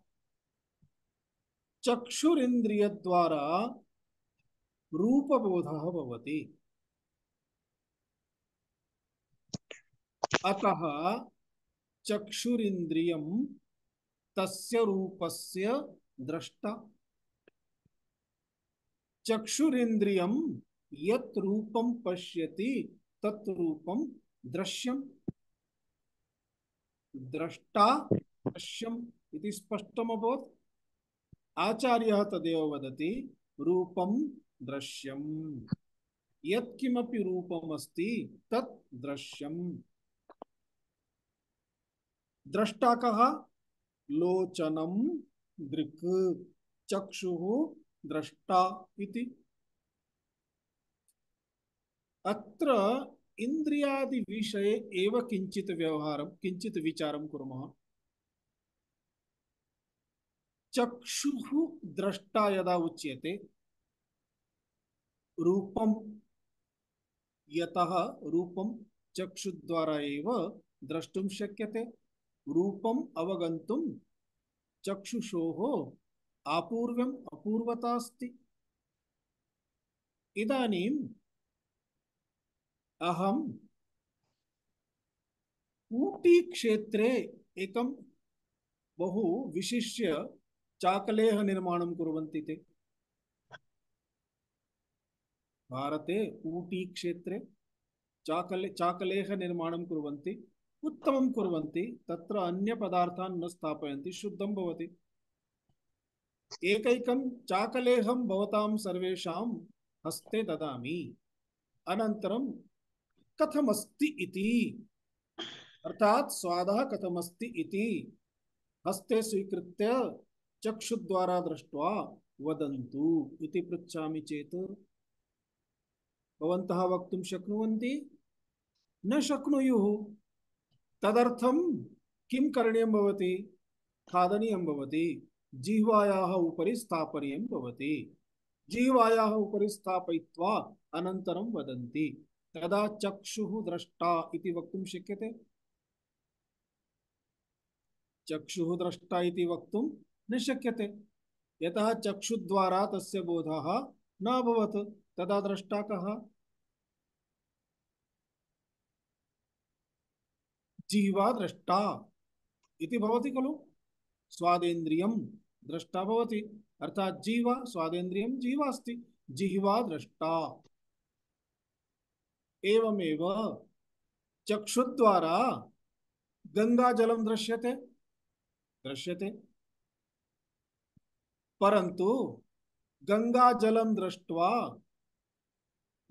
चक्षुरिन्द्रियद्वारा रूपबोधः भवति। अतः चक्षुरिन्द्रियं तस्य रूपस्य द्रष्टा। चक्षुरिन्द्रियं यत् रूपं पश्यति तत् रूपं दृश्यं। द्रष्टा दृश्यम् इति स्पष्टम् अभवत्। आचार्यः तदेव वदति, रूपं दृश्यम्। यत्किमपि रूपमस्ति तत् दृश्यम्। द्रष्टा कः? लोचनं दृक्, चक्षुः द्रष्टा इति। अत्र इन्द्रियादि विषये एव किंचित विचारं कुर्मः। चक्षुः द्रष्टा यदा उच्यते, रूपं यतः रूपं चक्षुद्वारा एव द्रष्टुं शक्यते, रूपम् अवगन्तुं चक्षुषोः आपूर्व्यम् अपूर्वता अस्ति। इदानीम् अहं ऊटी क्षेत्रे एकं बहु विशिष्य चाकलेह निर्माणं कुर्वन्ति ते। भारते ऊटी क्षेत्रे चाकलेह निर्माणं कुर्वन्ति, उत्तमं कुर्वन्ति। तत्र अन्य पदार्थान् न स्थापयन्ति, शुद्धं भवति। एकैकं चाकलेहं भवतां सर्वेषां हस्ते ददामि। अनन्तरं कथमस्ति इति, अर्थात् स्वादः कथमस्ति इति हस्ते स्वीकृत्य चक्षुद्वारा दृष्ट्वा वदन्तु इति पृच्छामि चेत् भवन्तः वक्तुं शक्नुवन्ति? न शक्नुयुः। तदर्थं किं करणीयं भवति? खादनीयं भवति, जिह्वायाः उपरि स्थापनीयं भवति। जिह्वायाः उपरि स्थापयित्वा अनन्तरं वदन्ति, तदा चक्षुः द्रष्टा इति वक्तुं शक्यते। चक्षुः द्रष्टा इति वक्तुं न शक्यते, यतः चक्षुद्वारा तस्य बोधः न अभवत्। तदा द्रष्टा कः? जिह्वा द्रष्टा इति भवति खलु। स्वादेन्द्रियं द्रष्टा भवति, अर्थात् जिह्वा, स्वादेन्द्रियं जिह्वा अस्ति, जिह्वा द्रष्टा। एवमेव चक्षुद्वारा गंगाजलं दृश्यते, परंतु गंगाजलं दृष्ट्वा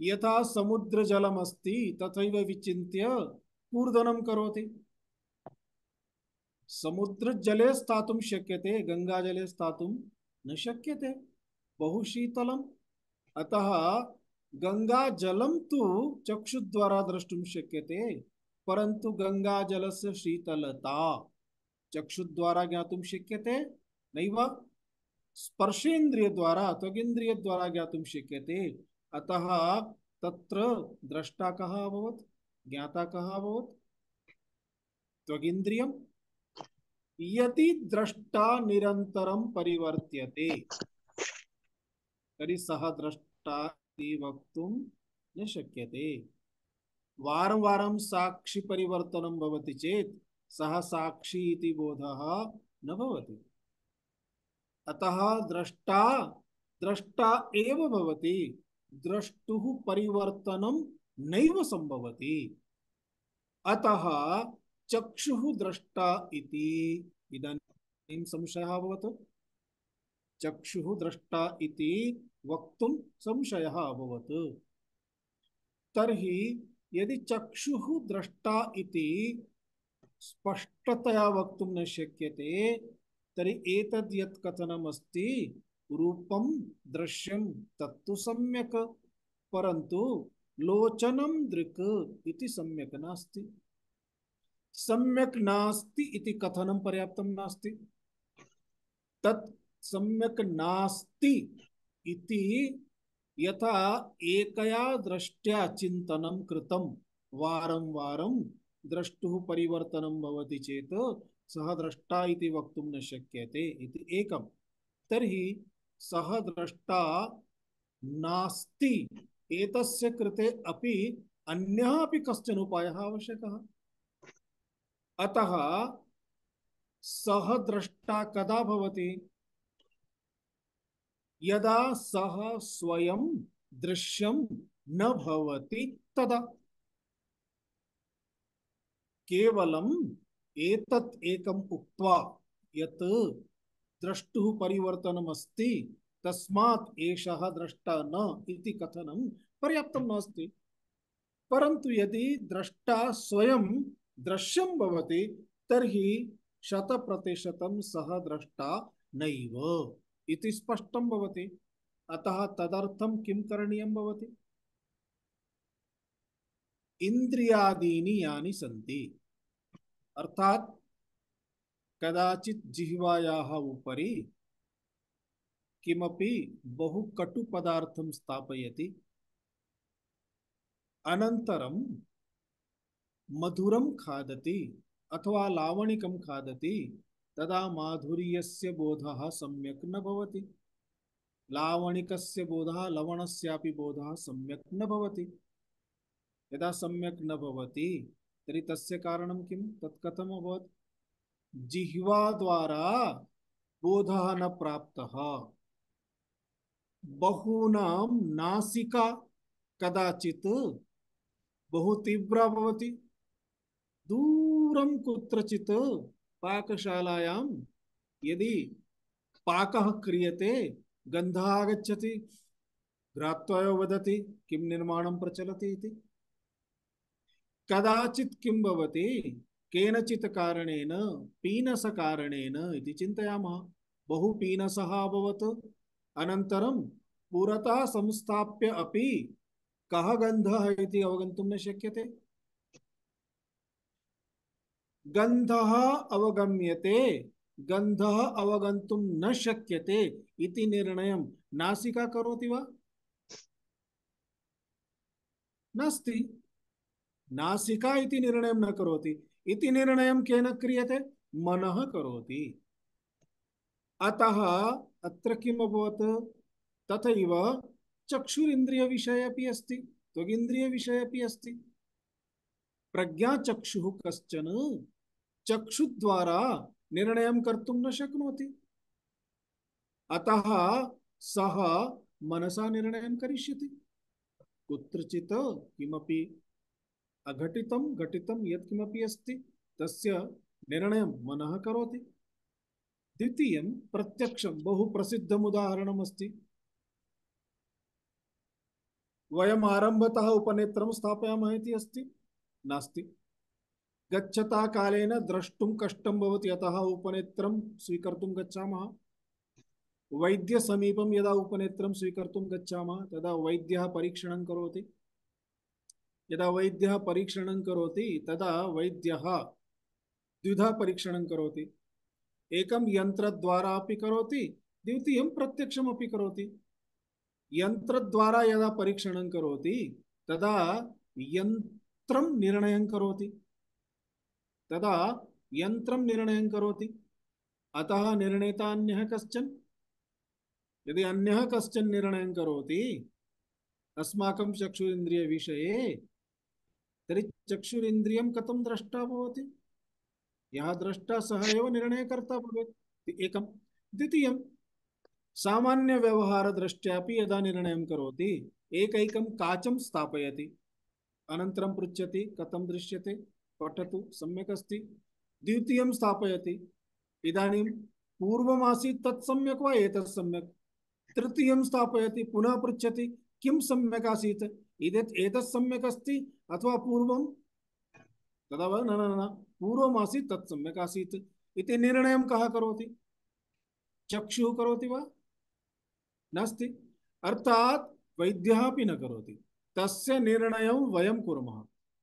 यथा समुद्रजलमस्ति तथैव विचिन्त्य कूर्दनं करोति। समुद्रजले स्थातुं शक्यते, गंगाजले स्थातुं न शक्यते, बहु शीतलम्। अतः गंगाजलं तु चक्षुद्वारा द्रष्टुं शक्यते, परन्तु गंगाजलस्य शीतलता चक्षुद्वारा ज्ञातुं शक्यते नैव, स्पर्शेन्द्रिय द्वारा त्वगिन्द्रिय द्वारा ज्ञातुं शक्यते। अतः तत्र द्रष्टा कः अभवत्, ज्ञाता कः अभवत्, त्वगिन्द्रियम्। यदि द्रष्टा निरन्तरं परिवर्त्यते तर्हि सः द्रष्टा इति वक्तुं न शक्यते। वारं वारं साक्षि परिवर्तनं भवति चेत् सः साक्षी इति बोधः न भवति। अतः द्रष्टा द्रष्टा एव भवति, द्रष्टुः परिवर्तनं नैव संभवति। अतः चक्षुः द्रष्टा इति इदानीं संशयः अभवत्। चक्षुः द्रष्टा इति वक्तुं संशयः अभवत्। तर्हि यदि चक्षुः द्रष्टा इति स्पष्टतया वक्तुं न शक्यते तर्हि एतद् यत् कथनम् अस्ति रूपं दृश्यं तत्तु सम्यक्, परन्तु लोचनं दृक् इति सम्यक् नास्ति। सम्यक् नास्ति इति कथनं पर्याप्तं नास्ति। तत् सम्यक् नास्ति इति यथा एकया दृष्ट्या चिन्तनं कृतं वारं वारं द्रष्टुः परिवर्तनं भवति चेत् सः द्रष्टा इति वक्तुं न शक्यते इति एकं। तर्हि सः द्रष्टा नास्ति एतस्य कृते अपि अन्यः अपि कश्चन उपायः आवश्यकः। अतः सः द्रष्टा कदा भवति, यदा सः स्वयं दृश्यं न भवति तदा। केवलम् एतत् एकम् उक्त्वा यत् द्रष्टुः परिवर्तनम् अस्ति तस्मात् एषः द्रष्टा न इति कथनं पर्याप्तं नास्ति। परन्तु यदि द्रष्टा स्वयं दृश्यं भवति तर्हि 100% सः द्रष्टा नैव इति स्पष्टं भवति। अतः तदर्थं किं करणीयं भवति, इन्द्रियादीनि यानि सन्ति, अर्थात् कदाचित् जिह्वायाः उपरि किमपि बहु कटु पदार्थं स्थापयति, अनन्तरं मधुरं खादति अथवा लावणिकं खादति, तदा माधुर्यस्य बोधः सम्यक् न भवति, लावणिकस्य बोधः लवणस्यापि बोधः सम्यक् न भवति। यदा सम्यक् न भवति तर्हि तस्य कारणं किं, तत् कथम् अभवत्, जिह्वा द्वारा बोधः न प्राप्तः। बहूनां नासिका कदाचित् बहु तीव्रा भवति, दूरं कुत्रचित् पाकशालायां यदि पाकः क्रियते गन्धः आगच्छति, घ्रात्वा एव वदति किं निर्माणं प्रचलति इति। कदाचित् किं भवति, केनचित् कारणेन पीनसकारणेन इति चिन्तयामः, बहु पीनसः अभवत्, अनन्तरं पुरतः संस्थाप्य अपि कः गन्धः इति अवगन्तुं न शक्यते। गन्धः अवगम्यते, गन्धः अवगन्तुं न शक्यते इति निर्णयं नासिका करोति वा, नास्ति। नासिका इति निर्णयं न करोति, इति निर्णयं केन क्रियते, मनः करोति। अतः अत्र किम् अभवत्, तथैव चक्षुरिन्द्रियविषये अपि अस्ति, त्वगिन्द्रियविषये अपि अस्ति। प्रज्ञाचक्षुः कश्चन चक्षुद्वारा निर्णयं कर्तुं न शक्नोति, अतः सः मनसा निर्णयं करिष्यति। कुत्रचित् किमपि अघटितं घटितं यत्किमपि अस्ति तस्य निर्णयं मनः करोति। द्वितीयं प्रत्यक्षं, बहु प्रसिद्धम् उदाहरणम् अस्ति। वयम् आरम्भतः उपनेत्रं स्थापयामः इति अस्ति, नास्ति। गच्छता कालेन द्रष्टुं कष्टं भवति, अतः उपनेत्रं स्वीकर्तुं गच्छामः। वैद्यसमीपं यदा उपनेत्रं स्वीकर्तुं गच्छामः तदा वैद्यः परीक्षणं करोति। यदा वैद्यः परीक्षणं करोति तदा वैद्यः द्विधा परीक्षणं करोति। एकं यन्त्रद्वारा अपि करोति, द्वितीयं प्रत्यक्षमपि करोति। यन्त्रद्वारा यदा परीक्षणं करोति तदा यन्त्रं निर्णयं करोति, तदा यन्त्रं निर्णयं करोति। अतः निर्णेता अन्यः कश्चन। यदि अन्यः कश्चन निर्णयं करोति अस्माकं चक्षुरिन्द्रिय विषये, तर्हि चक्षुरिन्द्रियं कथं द्रष्टा भवति? यः द्रष्टा सः एव निर्णयकर्ता भवेत्। एकं। द्वितीयं, सामान्य व्यवहार दृष्ट्यापि यदा निर्णयं करोति, एकैकं काचं स्थापयति, अनन्तरं पृच्छति कथं दृश्यते, पठतु सम्यक् अस्ति। द्वितीयं स्थापयति, इदानीं पूर्वमासीत् तत् सम्यक् वा एतत् सम्यक्। तृतीयं स्थापयति, पुनः पृच्छति किं सम्यक् आसीत्, एतत् सम्यक् अस्ति अथवा पूर्वं। तदा न न न पूर्वमासीत् तत् सम्यक् आसीत् इति निर्णयं कः करोति? चक्षुः करोति वा? नास्ति। अर्थात् वैद्यः अपि न करोति, तस्य निर्णयं वयं कुर्मः।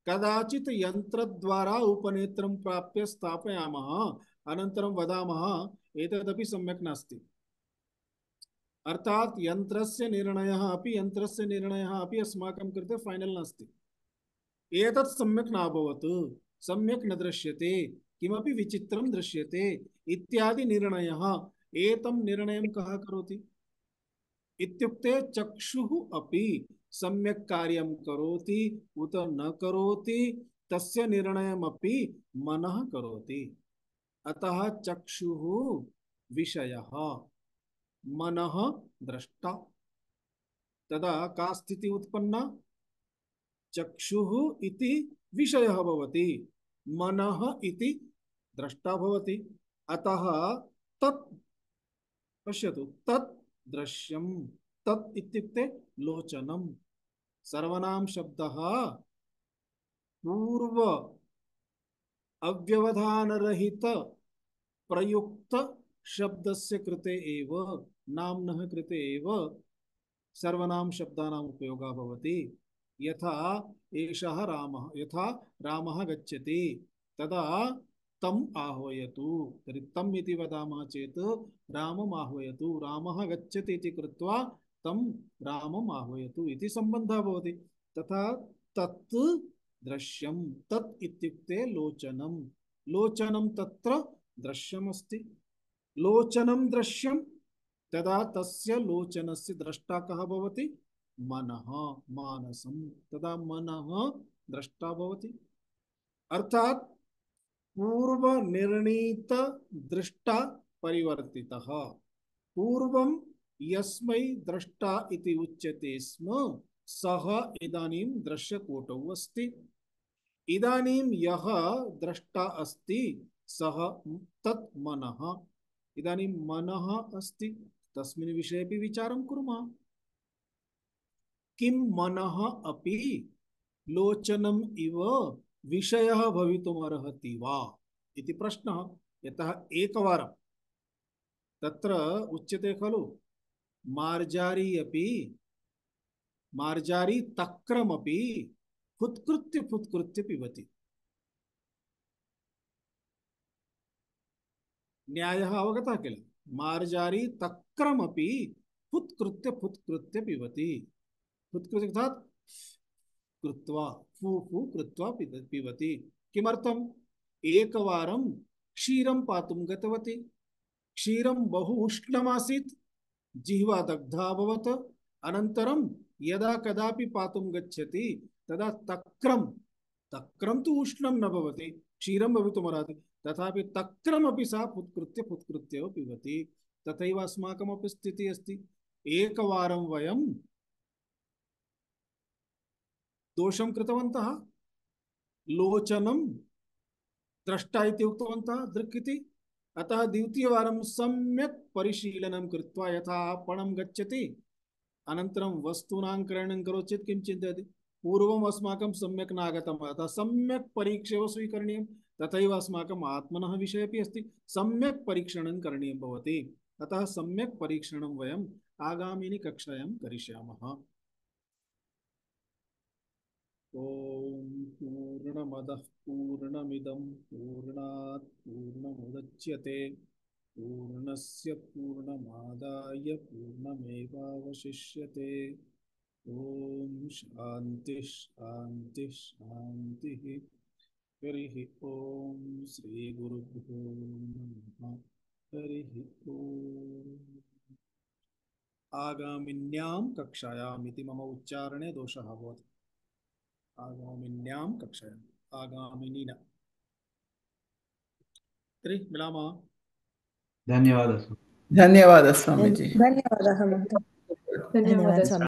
कदाचित् यन्त्रद्वारा उपनेत्रं प्राप्य स्थापयामः, अनन्तरं वदामः एतदपि सम्यक् नास्ति। अर्थात् यन्त्रस्य निर्णयः अपि अस्माकं कृते फाइनल् नास्ति। एतत् सम्यक् नाभवत्, सम्यक् न दृश्यते, किमपि विचित्रं दृश्यते इत्यादि निर्णयः। एतं निर्णयं कः करोति इत्युक्ते चक्षुः अपि सम्यक् कार्यं करोति उत न करोति, तस्य निर्णयमपि मनः करोति। अतः चक्षुः विषयः, मनः द्रष्टा। तदा का स्थितिः उत्पन्ना? चक्षुः इति विषयः भवति, मनः इति द्रष्टा भवति। अतः तत् पश्यतु, तत् दृश्यं। तत् इत्युक्ते लोचनं। सर्वनाम शब्दः पूर्व अव्यवधानरहित प्रयुक्त शब्दस्य कृते एव, नाम्नः कृते एव सर्वनाम शब्दानाम् उपयोगः भवति। यथा एषः रामः, यथा रामः गच्छति तदा तम् आह्वयतु। तर्हि तम् इति वदामः चेत् रामम् आह्वयतु, रामः गच्छति इति कृत्वा तं रामम् आह्वयतु इति सम्बन्धः भवति। तथा तत् दृश्यं, तत् इत्युक्ते लोचनं। लोचनं तत्र दृश्यमस्ति। लोचनं दृश्यं, तदा तस्य लोचनस्य द्रष्टा कः भवति? मनः, मानसं। तदा मनः द्रष्टा भवति। अर्थात् पूर्व निर्णीत दृष्टा परिवर्तितः। पूर्वं यस्मै द्रष्टा इति उच्यते स्म सः इदानीं दृश्यकोटौ अस्ति। इदानीं यः द्रष्टा अस्ति सः तत् मनः। इदानीं मनः अस्ति, तस्मिन् विषयेपि विचारं कुर्मः। किं मनः अपि लोचनम् इव विषयः भवितुमर्हति वा इति प्रश्नः। यतः एकवारं तत्र उच्यते खलु, मार्जारी तक्रमपि फुत्कृत्य पिबति। न्यायः अवगतः किल? मार्जारी तक्रमपि फुत्कृत्य पिबति। फुत्कृत्य अर्थात् कृत्वा, फू फू कृत्वा पिबति। किमर्थम्? एकवारं क्षीरं पातुं गतवती, क्षीरं बहु उष्णमासीत्, जिह्वा दग्धा अभवत्। अनन्तरं यदा कदापि पातुं गच्छति तदा तक्रं तु उष्णं न भवति, क्षीरं भवितुमर्हति, तथापि तक्रमपि सा फुत्कृत्य एव पिबति। तथैव अस्माकमपि स्थितिः अस्ति। एकवारं वयं दोषं कृतवन्तः, लोचनं द्रष्टा इति उक्तवन्तः, दृक् इति। अतः द्वितीयवारं सम्यक् परिशीलनं कृत्वा, यथा आपणं गच्छति अनन्तरं वस्तूनां क्रयणं करोति चेत् किं चिन्तयति? पूर्वम् अस्माकं सम्यक् नागतम्, अतः सम्यक् परीक्ष्य स्वीकरणीयं। तथैव अस्माकम् आत्मनः विषये अपि अस्ति, सम्यक् परीक्षणं करणीयं भवति। अतः सम्यक् परीक्षणं वयम् आगामिनि कक्षायां करिष्यामः। ॐ पूर्णमदः पूर्णमिदं पूर्णात् पूर्णमुदच्यते पूर्णस्य पूर्णमादाय पूर्णमेवावशिष्यते। ओम शांति शांति शांति। हरिः ओम श्री गुरुभ्यो नमः। हरिः ओम। आगामिन्यां कक्षायाम् इति मम उच्चारणे दोषः अभवत्। आगामिन्यां कक्षायाम् आगामिनी न। तर्हि मिलामः। धन्यवादः। धन्यवादः स्वामीजी। धन्यवादः महोदय। धन्यवादः।